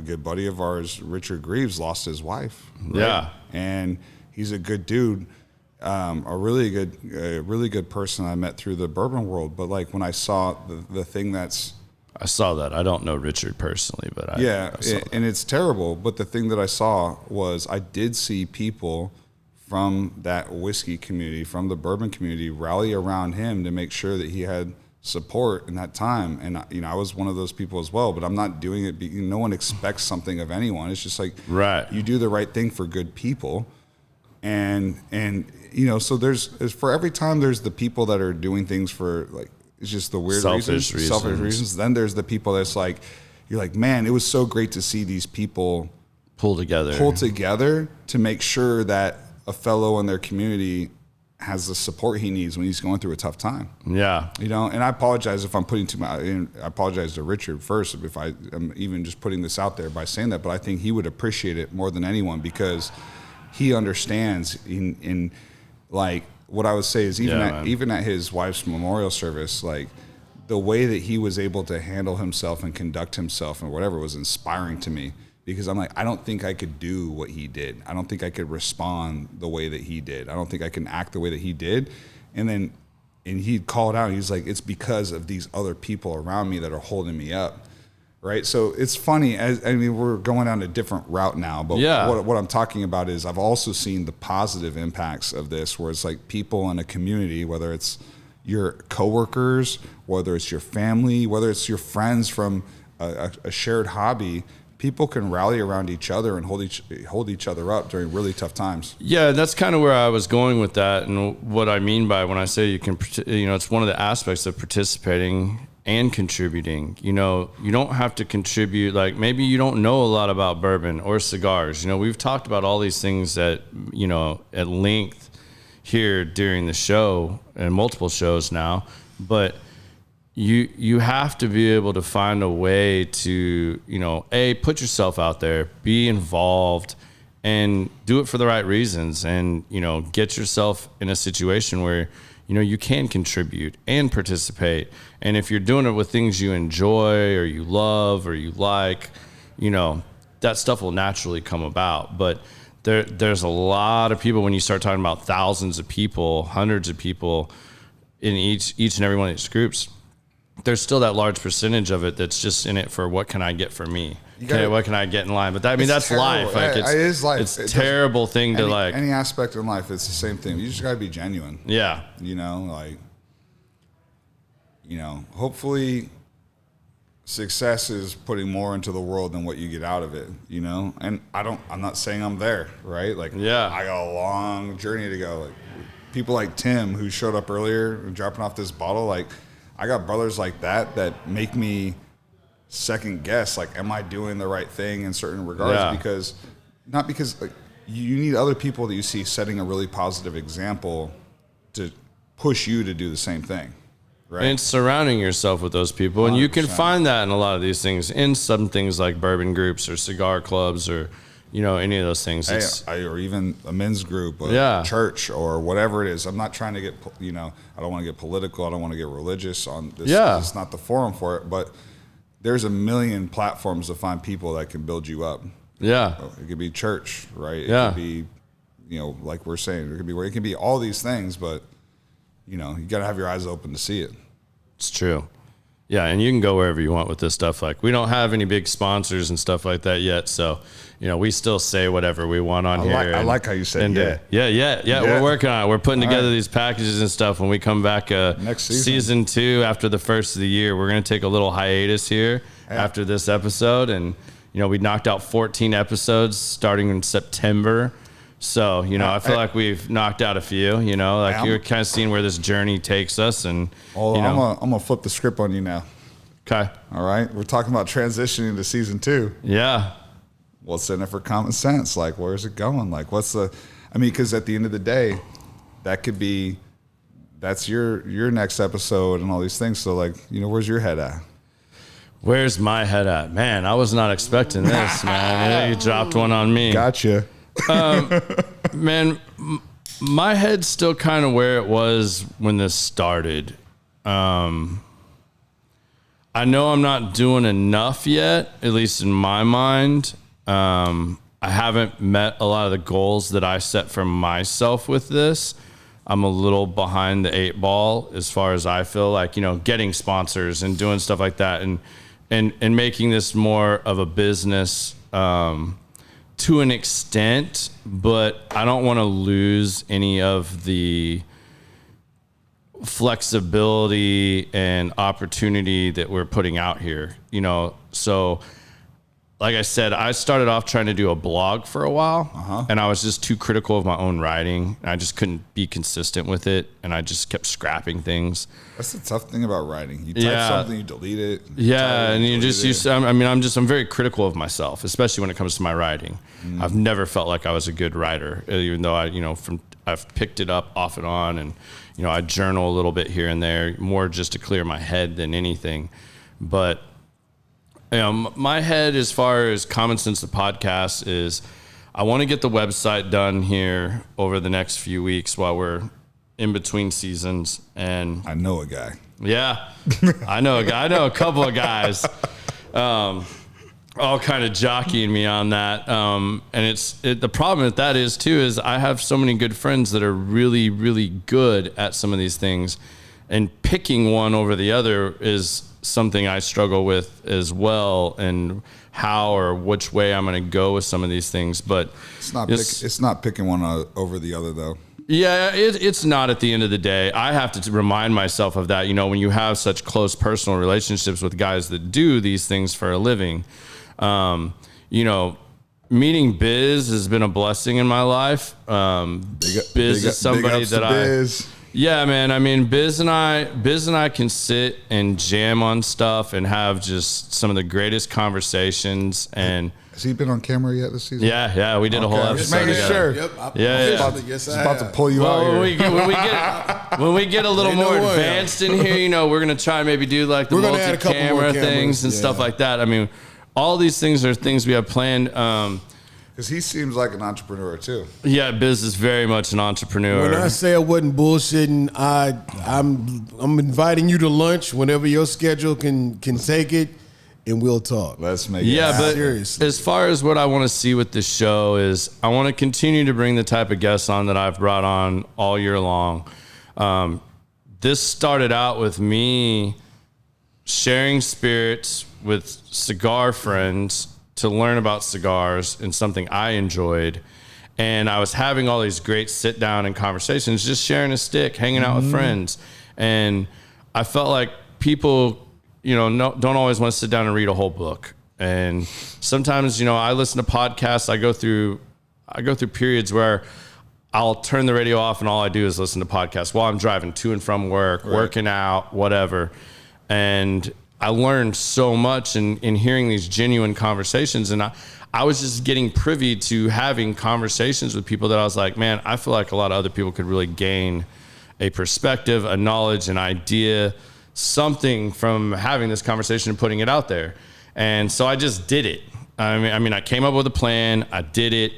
good buddy of ours, Richard Greaves, lost his wife. Right? Yeah. And he's a good dude. A really good person I met through the bourbon world. But like when I saw the thing I saw that. I don't know Richard personally, but I saw that. And it's terrible. But the thing that I saw was I did see people from that whiskey community, from the bourbon community, rally around him to make sure that he had support in that time. And I was one of those people as well. But I'm not doing it. No one expects something of anyone. It's just like you do the right thing for good people. And so there's for every time there's the people that are doing things for like, it's just the weird selfish reasons. Then there's the people that's like, you're like, man, it was so great to see these people pull together to make sure that a fellow in their community has the support he needs when he's going through a tough time. Yeah. And I apologize if I'm putting too much, I apologize to Richard first if I'm even just putting this out there by saying that, but I think he would appreciate it more than anyone, because he understands in like, what I would say is even at his wife's memorial service, like the way that he was able to handle himself and conduct himself and whatever was inspiring to me, because I'm like, I don't think I could do what he did. I don't think I could respond the way that he did. I don't think I can act the way that he did. And he called out, he's like, it's because of these other people around me that are holding me up. Right. So it's funny. We're going down a different route now, but what I'm talking about is I've also seen the positive impacts of this, where it's like people in a community, whether it's your coworkers, whether it's your family, whether it's your friends from a shared hobby, people can rally around each other and hold each other up during really tough times. Yeah, that's kind of where I was going with that, and what I mean by when I say you can, it's one of the aspects of participating and contributing. You don't have to contribute. Like maybe you don't know a lot about bourbon or cigars. We've talked about all these things at length here during the show and multiple shows now, but you have to be able to find a way to, put yourself out there, be involved, and do it for the right reasons, and, get yourself in a situation where you can contribute and participate. And if you're doing it with things you enjoy or you love or you like, that stuff will naturally come about. But there's a lot of people, when you start talking about thousands of people, hundreds of people in each and every one of these groups, there's still that large percentage of it that's just in it for what can I get for me? What can I get in line? But that's terrible. life. Like it is life. It's a terrible thing to like. Any aspect in life, it's the same thing. You just gotta be genuine. Yeah. Hopefully success is putting more into the world than what you get out of it, And I'm not saying I'm there, right? Like, I got a long journey to go. Like people like Tim, who showed up earlier dropping off this bottle, like I got brothers like that make me second guess, like, am I doing the right thing in certain regards? Because like, you need other people that you see setting a really positive example to push you to do the same thing. Right. And it's surrounding yourself with those people. And you can find that in a lot of these things, in some things like bourbon groups or cigar clubs or, any of those things. Or even a men's group, church or whatever it is. I'm not trying to get, I don't want to get political. I don't want to get religious on this. Yeah. It's not the forum for it, but there's a million platforms to find people that can build you up. Yeah. It could be church, right? It could be, like we're saying, it can be all these things, but you got to have your eyes open to see it. It's true. Yeah, and you can go wherever you want with this stuff. Like, we don't have any big sponsors and stuff like that yet, so we still say whatever we want on here. I like how you said yeah. We're working on it. We're putting together these packages and stuff. When we come back next season 2 after the first of the year, we're going to take a little hiatus here after this episode, and we knocked out 14 episodes starting in September. So, I feel like we've knocked out a few, you're kind of seeing where this journey takes us. And, I'm going to flip the script on you now. Okay. All right. We're talking about transitioning to season 2. Yeah. What's in it for common sense? Like, where's it going? Like, because at the end of the day, that's your next episode and all these things. So, like, where's your head at? Where's my head at? Man, I was not expecting this, man. You dropped one on me. Gotcha. Man, my head's still kind of where it was when this started. I know I'm not doing enough yet, at least in my mind. I haven't met a lot of the goals that I set for myself with this. I'm a little behind the 8 ball as far as I feel like, getting sponsors and doing stuff like that and making this more of a business, to an extent, but I don't want to lose any of the flexibility and opportunity that we're putting out here, So, like I said, I started off trying to do a blog for a while, and I was just too critical of my own writing. And I just couldn't be consistent with it, and I just kept scrapping things. That's the tough thing about writing. You type something, you delete it. I'm very critical of myself, especially when it comes to my writing. I've never felt like I was a good writer, even though I've picked it up off and on, and I journal a little bit here and there, more just to clear my head than anything. But my head, as far as Common Sense the podcast, is I want to get the website done here over the next few weeks while we're in between seasons. And I know a guy. Yeah, I know a guy. I know a couple of guys, all kind of jockeying me on that. And the problem with that is too, is I have so many good friends that are really, really good at some of these things, and picking one over the other is something I struggle with as well, and how or which way I'm going to go with some of these things. But it's not picking one over the other though. Yeah, it's not at the end of the day. I have to remind myself of that. When you have such close personal relationships with guys that do these things for a living, meeting Biz has been a blessing in my life. Biz is somebody that yeah, man. I mean, Biz and I can sit and jam on stuff and have just some of the greatest conversations. And has he been on camera yet this season? Yeah, we did a whole episode together. Sure. Yep. Yes, I about to pull you out here. When we get a little more advanced in here, we're gonna try and maybe do like the multi-camera things and stuff like that. I mean, all these things are things we have planned. Because he seems like an entrepreneur too. Yeah, Biz is very much an entrepreneur. When I say I wasn't bullshitting, I'm inviting you to lunch whenever your schedule can take it, and we'll talk. Let's make it but seriously. As far as what I want to see with this show is, I want to continue to bring the type of guests on that I've brought on all year long. This started out with me sharing spirits with cigar friends to learn about cigars and something I enjoyed. And I was having all these great sit down and conversations, just sharing a stick, hanging out with friends. And I felt like people, don't always want to sit down and read a whole book. And sometimes, I listen to podcasts. I go through periods where I'll turn the radio off and all I do is listen to podcasts while I'm driving to and from work, working out, whatever. And I learned so much in hearing these genuine conversations. And I was just getting privy to having conversations with people that I was like, man, I feel like a lot of other people could really gain a perspective, a knowledge, an idea something from having this conversation and putting it out there. And so I just did it. I mean, I came up with a plan, I did it,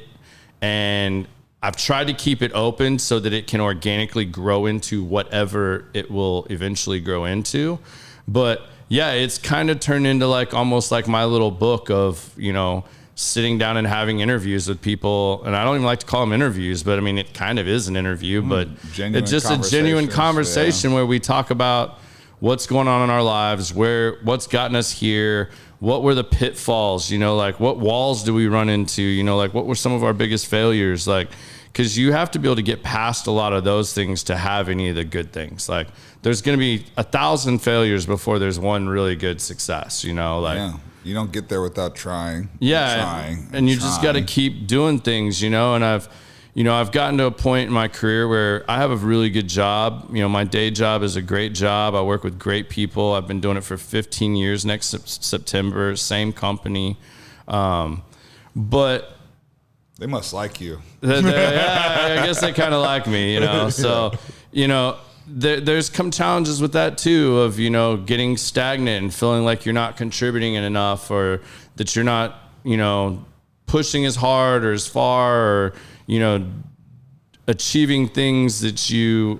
and I've tried to keep it open so that it can organically grow into whatever it will eventually grow into. But yeah, it's kind of turned into like almost like my little book of, you know, sitting down and having interviews with people. And I don't even like to call them interviews, but I mean, it kind of is an interview, but it's just a genuine conversation where we talk about what's going on in our lives, what's gotten us here, what were the pitfalls, you know, like what walls do we run into, you know, like what were some of our biggest failures, like, because you have to be able to get past a lot of those things to have any of the good things. Like there's going to be 1,000 failures before there's one really good success, you know, like. Yeah. You don't get there without trying. Yeah. And you just got to keep doing things, you know, and I've gotten to a point in my career where I have a really good job. You know, my day job is a great job. I work with great people. I've been doing it for 15 years next September, same company. But they must like you. Yeah, I guess they kind of like me, you know, so, you know, there's come challenges with that too, of, you know, getting stagnant and feeling like you're not contributing enough, or that you're not, you know, pushing as hard or as far, or, you know, achieving things that you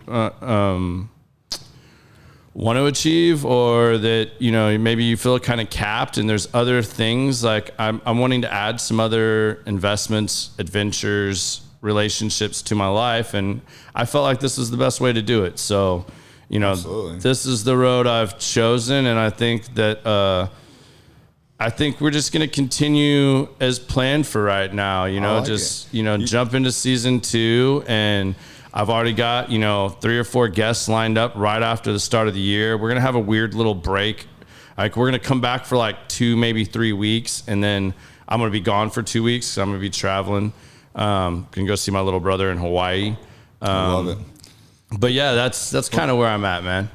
want to achieve, or that, you know, maybe you feel kind of capped and there's other things. Like I'm wanting to add some other investments, adventures, relationships to my life, and I felt like this was the best way to do it. So, you know, Absolutely. This is the road I've chosen, and I think that we're just going to continue as planned for right now, you know, jump into season 2, and I've already got, you know, 3 or 4 guests lined up right after the start of the year. We're going to have a weird little break. Like we're going to come back for like 2, maybe 3 weeks, and then I'm going to be gone for 2 weeks. So I'm going to be traveling. Can go see my little brother in Hawaii. I love it. But yeah, that's kind of where I'm at, man.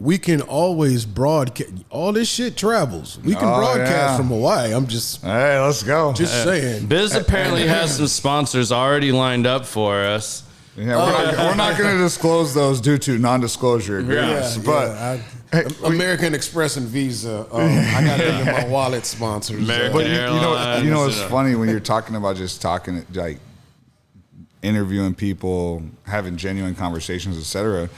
We can always broadcast. All this shit travels. We can broadcast from Hawaii. I'm just, hey, let's go. Just saying. Biz apparently has some sponsors already lined up for us. Yeah, we're not going to disclose those due to non-disclosure agreements. American Express and Visa. I got them in my wallet sponsors. American Airlines. You know, it's funny when you're talking about just talking, like interviewing people, having genuine conversations, etc.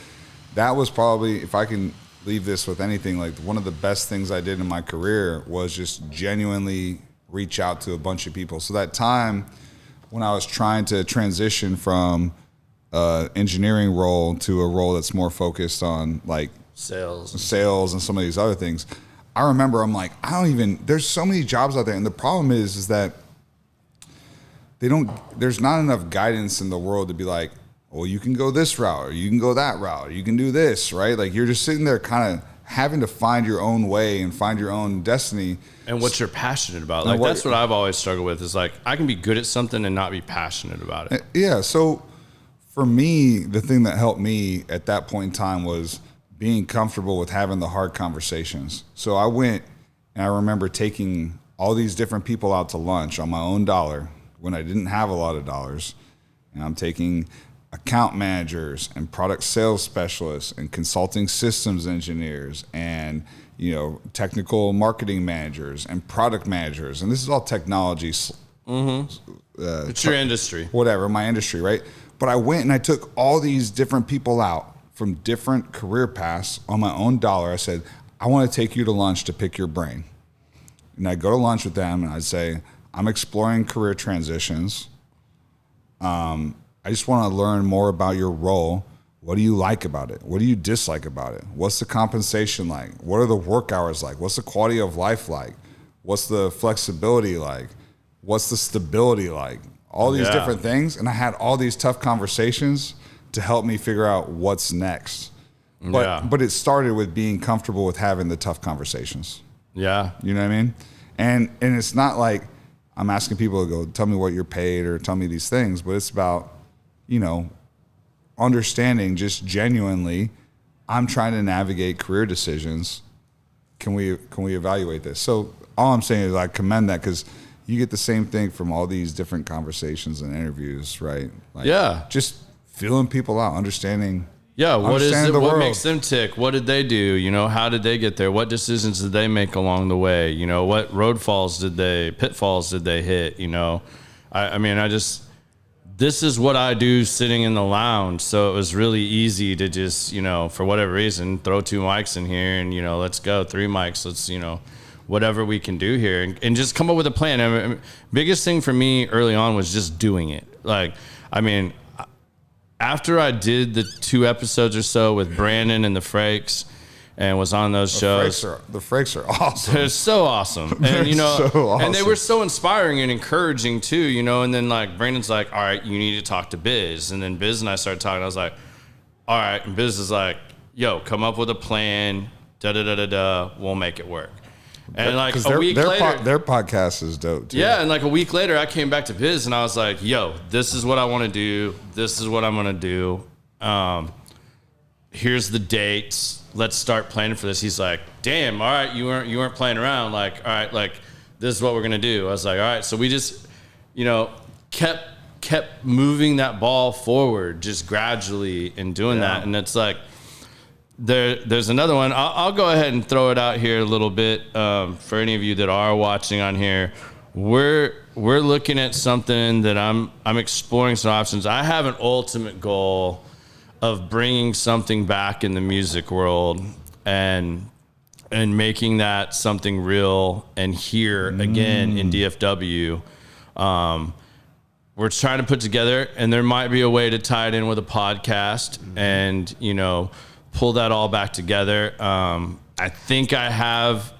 That was probably, if I can leave this with anything, like one of the best things I did in my career was just genuinely reach out to a bunch of people. So that time when I was trying to transition from engineering role to a role that's more focused on like sales and some of these other things, I remember I'm like, there's so many jobs out there, and the problem is that there's not enough guidance in the world to be like, well, you can go this route, or you can go that route, or you can do this, right? Like you're just sitting there kind of having to find your own way and find your own destiny. And what you're passionate about. Like that's what I've always struggled with, is like I can be good at something and not be passionate about it. Yeah, so for me, the thing that helped me at that point in time was being comfortable with having the hard conversations. So I went, and I remember taking all these different people out to lunch on my own dollar when I didn't have a lot of dollars. And I'm taking account managers and product sales specialists and consulting systems engineers and, you know, technical marketing managers and product managers. And this is all technology. It's your industry. Whatever, my industry, right? But I went and I took all these different people out from different career paths on my own dollar. I said, I want to take you to lunch to pick your brain. And I'd go to lunch with them and I'd say, I'm exploring career transitions. I just want to learn more about your role. What do you like about it? What do you dislike about it? What's the compensation like? What are the work hours like? What's the quality of life like? What's the flexibility like? What's the stability like? All these different things. And I had all these tough conversations to help me figure out what's next. But it started with being comfortable with having the tough conversations. Yeah. You know what I mean? And it's not like I'm asking people to go, tell me what you're paid or tell me these things, but it's about, you know, understanding just genuinely, I'm trying to navigate career decisions. Can we evaluate this? So all I'm saying is I commend that, because you get the same thing from all these different conversations and interviews, right? Like, yeah. Just feeling people out, understanding Yeah, what is Understand it? the What world. makes them tick? What did they do? You know, how did they get there? What decisions did they make along the way? You know, what pitfalls did they hit? You know, I mean, this is what I do sitting in the lounge. So it was really easy to just, you know, for whatever reason, throw 2 mics in here and, you know, let's go 3 mics. Let's, you know, whatever we can do here and just come up with a plan. I mean, biggest thing for me early on was just doing it. Like, I mean, after I did the 2 episodes or so with Brandon and the Frakes and was on those shows, The Frakes are awesome. they're so awesome. And, you know, so awesome. and they were so inspiring and encouraging too, you know, and then like Brandon's like, all right, you need to talk to Biz. And then Biz and I started talking. I was like, all right. And Biz is like, yo, come up with a plan. We'll make it work. And like a week later, their podcast is dope too. yeah, and like a week later, I came back to Biz and I was like, "Yo, this is what I want to do. This is what I'm gonna do. Here's the dates. Let's start planning for this." He's like, "Damn, all right, you weren't playing around. Like, all right, like this is what we're gonna do." I was like, "All right." So we just, you know, kept moving that ball forward, just gradually and doing that. And it's like. There's another one. I'll go ahead and throw it out here a little bit for any of you that are watching on here. We're looking at something that I'm exploring some options. I have an ultimate goal of bringing something back in the music world and making that something real and here again in DFW. We're trying to put together, and there might be a way to tie it in with a podcast and, you know, pull that all back together. I think I have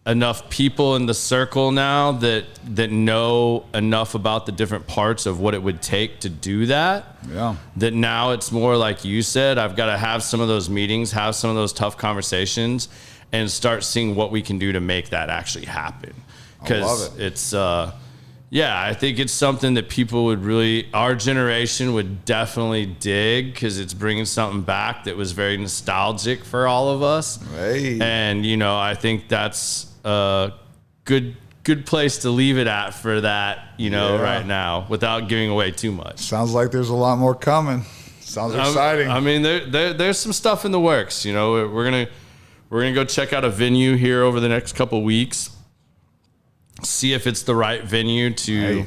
enough people in the circle now that know enough about the different parts of what it would take to do that. Yeah. That now it's more like you said, I've got to have some of those meetings, have some of those tough conversations, and start seeing what we can do to make that actually happen. I love it. It's yeah, I think it's something that people would really, our generation would definitely dig because it's bringing something back that was very nostalgic for all of us. Hey. And, you know, I think that's a good place to leave it at for that, you know, right now without giving away too much. Sounds like there's a lot more coming. Sounds exciting. I mean, there's some stuff in the works, you know. We're going to go check out a venue here over the next couple weeks. See if it's the right venue to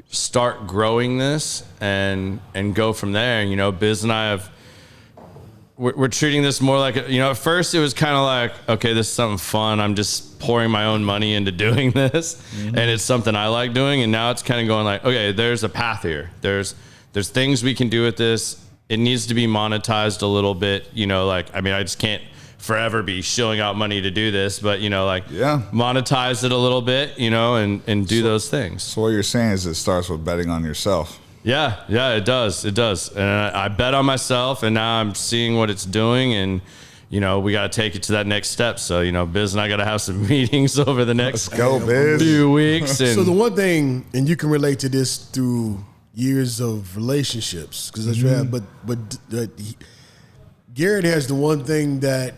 start growing this and go from there. You know, Biz and I we're treating this more like, you know, at first it was kind of like, okay, this is something fun. I'm just pouring my own money into doing this and it's something I like doing. And now it's kind of going like, okay, there's a path here. There's things we can do with this. It needs to be monetized a little bit, you know, like, I mean, I just can't forever be shilling out money to do this, but you know, like monetize it a little bit, you know, and do those things. So what you're saying is it starts with betting on yourself. Yeah, it does. And I bet on myself, and now I'm seeing what it's doing, and you know, we got to take it to that next step. So, you know, Biz and I got to have some meetings over the next few weeks. And so the one thing, and you can relate to this through years of relationships, because that's right. But Garrett has the one thing that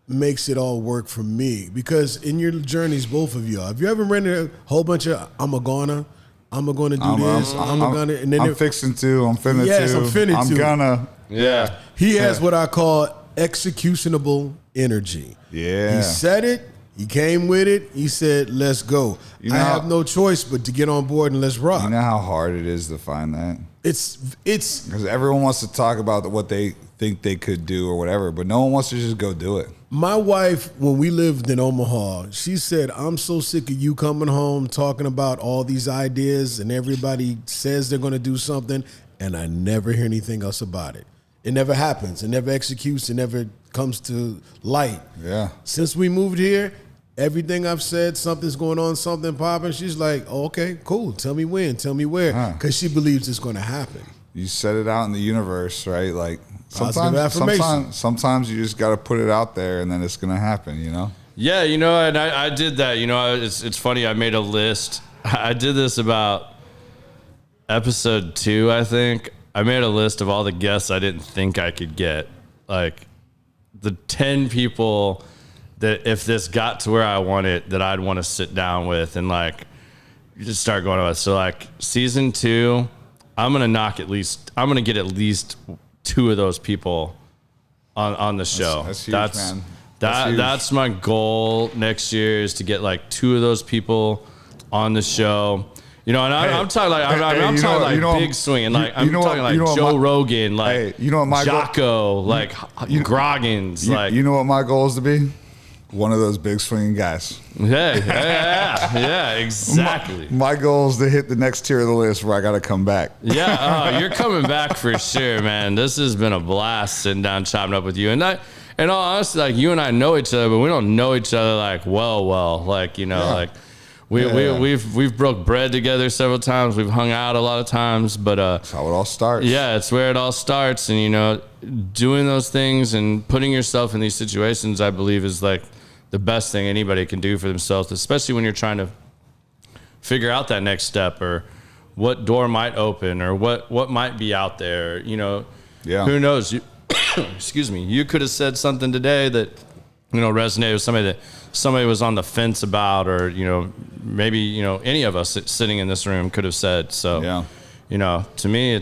makes it all work for me, because in your journeys, both of you, have you ever rented a whole bunch of I'm gonna do this, and then I'm fixing to, I'm finna to, I'm gonna. Yeah. He has what I call executionable energy. Yeah. He said it, he came with it, he said, let's go. You know, I have no choice but to get on board and let's rock. You know how hard it is to find that? It's because everyone wants to talk about what they think they could do or whatever, but no one wants to just go do it. My wife, when we lived in Omaha, she said, I'm so sick of you coming home talking about all these ideas and everybody says they're going to do something and I never hear anything else about it. It never happens. It never executes. It never comes to light. Yeah. Since we moved here, everything I've said, something's going on, something popping, she's like, oh, okay, cool. Tell me when, tell me where. Because she believes it's going to happen. You set it out in the universe, right? Like sometimes you just got to put it out there and then it's going to happen, you know? Yeah, you know, and I did that. You know, it's funny. I made a list. I did this about episode 2, I think. I made a list of all the guests I didn't think I could get. Like the 10 people that if this got to where I want it, that I'd want to sit down with and like just start going with. So like season 2, I'm going to get at least 2 of those people on the show. That's huge, man. That's my goal next year, is to get like 2 of those people on the show. You know, and I'm talking like I'm talking like big swinging, like I'm talking like Joe Rogan, like Jocko, like Groggins, like you know what my goal is to be? One of those big swinging guys. Yeah, exactly. My goal is to hit the next tier of the list where I got to come back. Yeah, you're coming back for sure, man. This has been a blast sitting down, chopping up with you. And in all honesty, like you and I know each other, but we don't know each other like well. Like, you know, like we've broke bread together several times. We've hung out a lot of times, but that's how it all starts. Yeah, it's where it all starts. And, you know, doing those things and putting yourself in these situations, I believe, is like the best thing anybody can do for themselves, especially when you're trying to figure out that next step or what door might open or what might be out there. You know, who knows? Excuse me. You could have said something today that, you know, resonated with somebody that somebody was on the fence about, or, you know, maybe, you know, any of us sitting in this room could have said. So, you know, to me,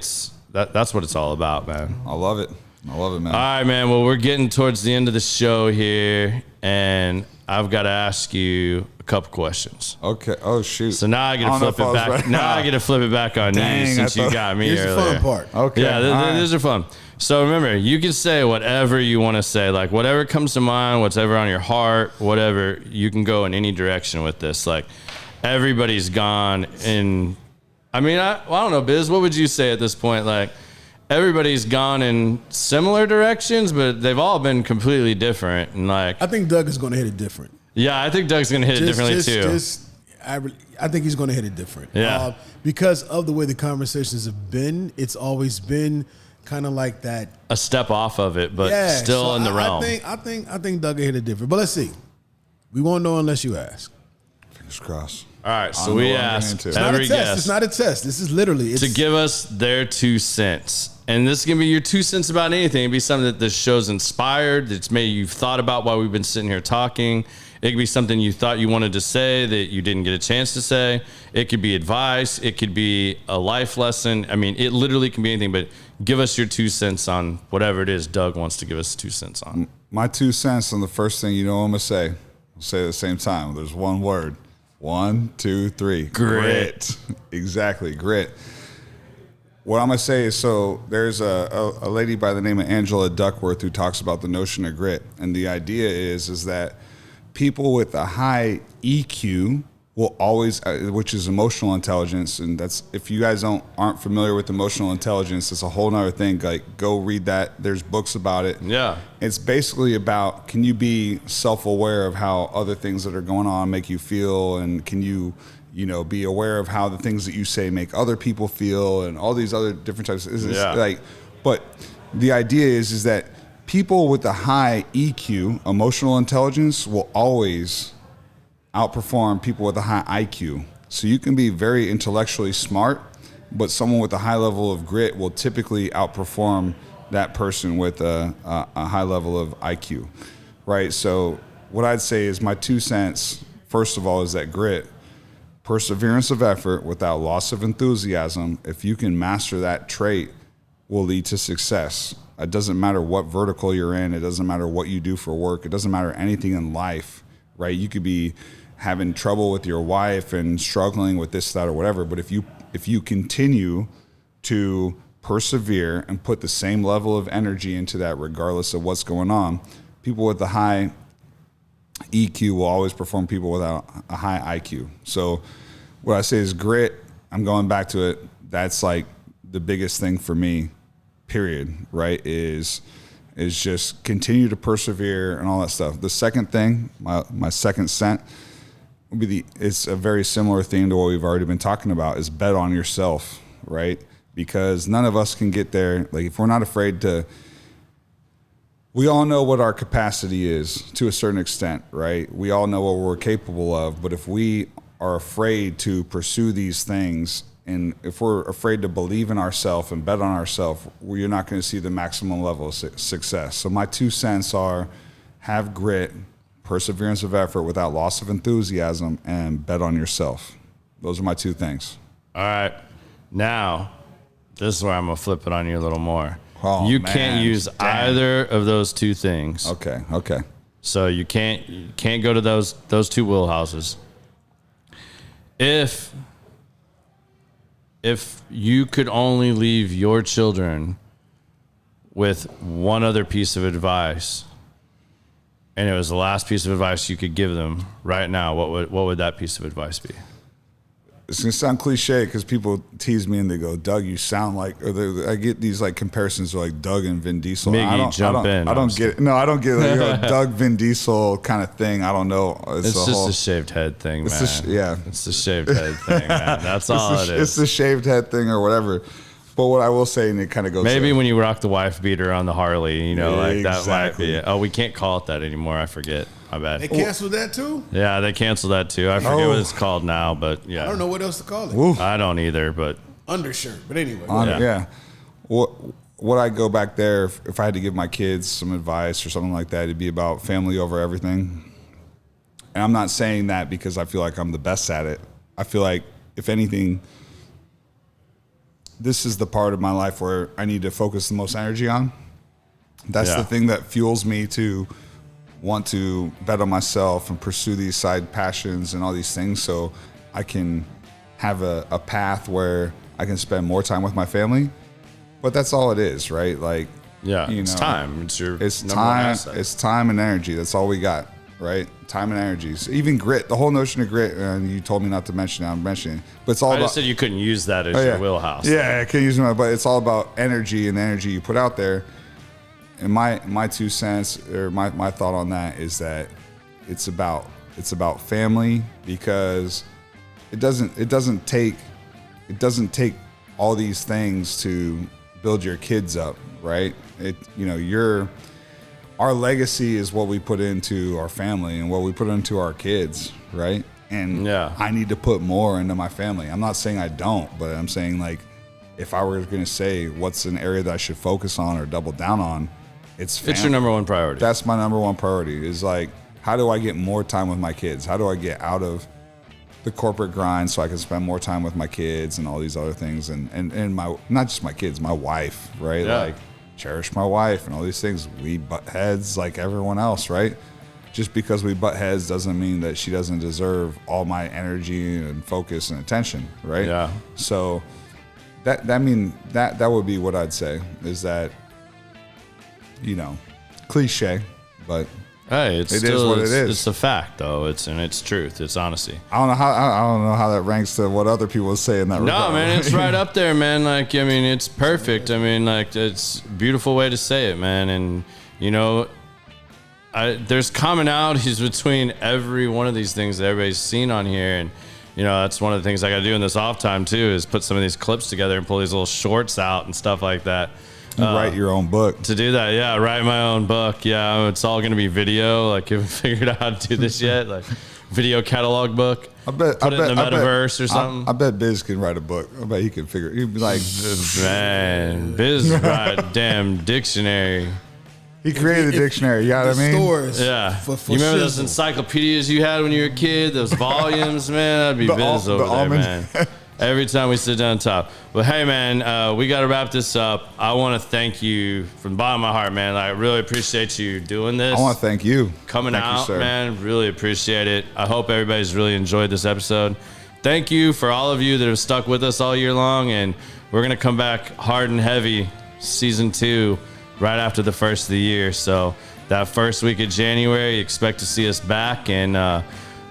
that's what it's all about, man. I love it. I love it, man. All right, man. Well, we're getting towards the end of the show here, and I've got to ask you a couple questions. Okay. Oh, shoot. So now I get to flip it back. Now I get to flip it back on you since you got me earlier. Here's the fun part. Okay. Yeah, these are fun. So remember, you can say whatever you want to say, like whatever comes to mind, whatever on your heart, whatever. You can go in any direction with this. Like everybody's gone in. I mean, I don't know, Biz. What would you say at this point? Like everybody's gone in similar directions, but they've all been completely different. And like, I think Doug is going to hit it different. Yeah, I think Doug's going to hit it differently too. I think he's going to hit it different. Yeah, because of the way the conversations have been, it's always been kind of like that, a step off of it, but still in the realm. I think Doug will hit it different. But let's see. We won't know unless you ask. Fingers crossed. All right, so we ask every guest. It's not a test. This is literally to give us their 2 cents. And this can be your 2 cents about anything. It can be something that this show's inspired, that's maybe you've thought about while we've been sitting here talking. It could be something you thought you wanted to say that you didn't get a chance to say. It could be advice. It could be a life lesson. I mean, it literally can be anything, but give us your 2 cents on whatever it is Doug wants to give us 2 cents on. My 2 cents on the first thing you know I'm going to say. I'll say it at the same time. There's one word. 1, 2, 3. Grit. Exactly, grit. What I'm going to say is, so there's a lady by the name of Angela Duckworth who talks about the notion of grit. And the idea is that people with a high EQ will always, which is emotional intelligence, and that's, if you guys aren't familiar with emotional intelligence, it's a whole nother thing. Like, go read that. There's books about it. Yeah. It's basically about, can you be self-aware of how other things that are going on make you feel, and can you be aware of how the things that you say make other people feel, and all these other different types. But the idea is that people with a high EQ, emotional intelligence, will always outperform people with a high IQ. So you can be very intellectually smart, but someone with a high level of grit will typically outperform that person with a high level of IQ, right? So what I'd say is my 2 cents, first of all, is that grit, perseverance of effort without loss of enthusiasm, if you can master that trait, will lead to success. It doesn't matter what vertical you're in. It doesn't matter what you do for work. It doesn't matter anything in life, right? You could be having trouble with your wife and struggling with this, that, or whatever. But if you continue to persevere and put the same level of energy into that, regardless of what's going on, people with the high EQ will always perform people without a high IQ. So what I say is grit. I'm going back to it. That's like the biggest thing for me, period, right? Is just continue to persevere and all that stuff. The second thing, my second cent, would be it's a very similar theme to what we've already been talking about, is bet on yourself, right? Because none of us can get there. Like, if we're not afraid to, we all know what our capacity is to a certain extent, right? We all know what we're capable of, but if we are afraid to pursue these things, and if we're afraid to believe in ourselves and bet on ourselves, we're not going to see the maximum level of success. So my 2 cents are, have grit, perseverance of effort without loss of enthusiasm, and bet on yourself. Those are my 2 things. All right. Now, this is where I'm going to flip it on you a little more. Oh, you man. can't use Damn. either of those two things. Okay. So you can't go to those two wheelhouses. If you could only leave your children with one other piece of advice, and it was the last piece of advice you could give them right now, what would that piece of advice be? It's gonna sound cliche because people tease me and they go, "Doug, you sound like." Or I get these like comparisons to like Doug and Vin Diesel. Miggy, I don't get it. No, I don't get like, Doug Vin Diesel kind of thing. I don't know. It's just a shaved head thing, man. It's the shaved head thing, man. That's all it is. It's the shaved head thing or whatever. But what I will say, and it kind of goes. Maybe when you rock the wife beater on the Harley, like that might be Exactly. it. Oh, we can't call it that anymore. I forget. My bad. They canceled that too? Yeah, they canceled that too. I forget what it's called now, but yeah. I don't know what else to call it. Oof. I don't either, but Undershirt. But anyway. Yeah. What I go back there if I had to give my kids some advice or something like that, it'd be about family over everything. And I'm not saying that because I feel like I'm the best at it. I feel like if anything, this is the part of my life where I need to focus the most energy on. That's Yeah. the thing that fuels me to want to bet on myself and pursue these side passions and all these things so I can have a path where I can spend more time with my family. But that's all it is, right? Like, yeah, you it's know, time. It's your it's number one time. asset. It's time and energy. That's all we got, right? Time and energy. So even grit, the whole notion of grit, and you told me not to mention it, I'm mentioning it. But it's all I about. just said you couldn't use that as Oh, your wheelhouse. Yeah, I can't use it, but it's all about energy and the energy you put out there. And my 2 cents or my thought on that is that it's about family because it doesn't take all these things to build your kids up, right? Our legacy is what we put into our family and what we put into our kids, right? And Yeah. I need to put more into my family. I'm not saying I don't, but I'm saying like if I were going to say what's an area that I should focus on or double down on, it's family. It's your number one priority. That's my number one priority is like, how do I get more time with my kids? How do I get out of the corporate grind so I can spend more time with my kids and all these other things and my, not just my kids, my wife, right? Yeah. Like cherish my wife and all these things. We butt heads like everyone else, right? Just because we butt heads doesn't mean that she doesn't deserve all my energy and focus and attention, right? Yeah. So that would be what I'd say is that, cliche, but Hey, it is still what it is. It's a fact, though. It's truth. It's honesty. I don't know how that ranks to what other people say in that No, regard. man, it's right up there, man. Like, I mean, it's perfect. I mean, like, it's a beautiful way to say it, man. And there's commonalities between every one of these things that everybody's seen on here, and that's one of the things I got to do in this off time too is put some of these clips together and pull these little shorts out and stuff like that. You write your own book. To do that, yeah, write my own book. Yeah, it's all gonna be video. Like, haven't figured out how to do this yet. Like, video catalog book. Put it in the metaverse or something. I bet Biz can write a book. I bet he can figure. He'd be like, man, Biz write damn dictionary. he created a dictionary. You know what I mean? Stores. Yeah. For You remember those shizzle. encyclopedias you had when you were a kid? Those volumes, man? That'd be The Biz over there, almond. man. Every time we sit down and talk. But hey, man, we got to wrap this up. I want to thank you from the bottom of my heart, man. I really appreciate you doing this. I want to thank you. Coming Thank you, out, sir. man. Really appreciate it. I hope everybody's really enjoyed this episode. Thank you for all of you that have stuck with us all year long. And we're going to come back hard and heavy, season 2, right after the first of the year. So that first week of January, expect to see us back. And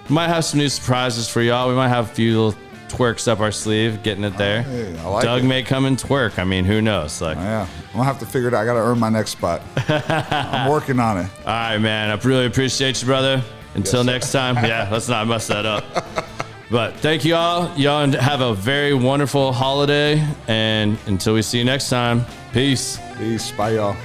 we might have some new surprises for y'all. We might have a few little twerks up our sleeve, getting it there. Hey, I like Doug it. may come and twerk. I mean, who knows? Like, Yeah, I'm gonna have to figure it out. I gotta earn my next spot. I'm working on it. all right, man. I really appreciate you, brother. Until next time. Yeah, let's not mess that up. But thank you all. Y'all have a very wonderful holiday. And until we see you next time, peace. Peace. Bye, y'all.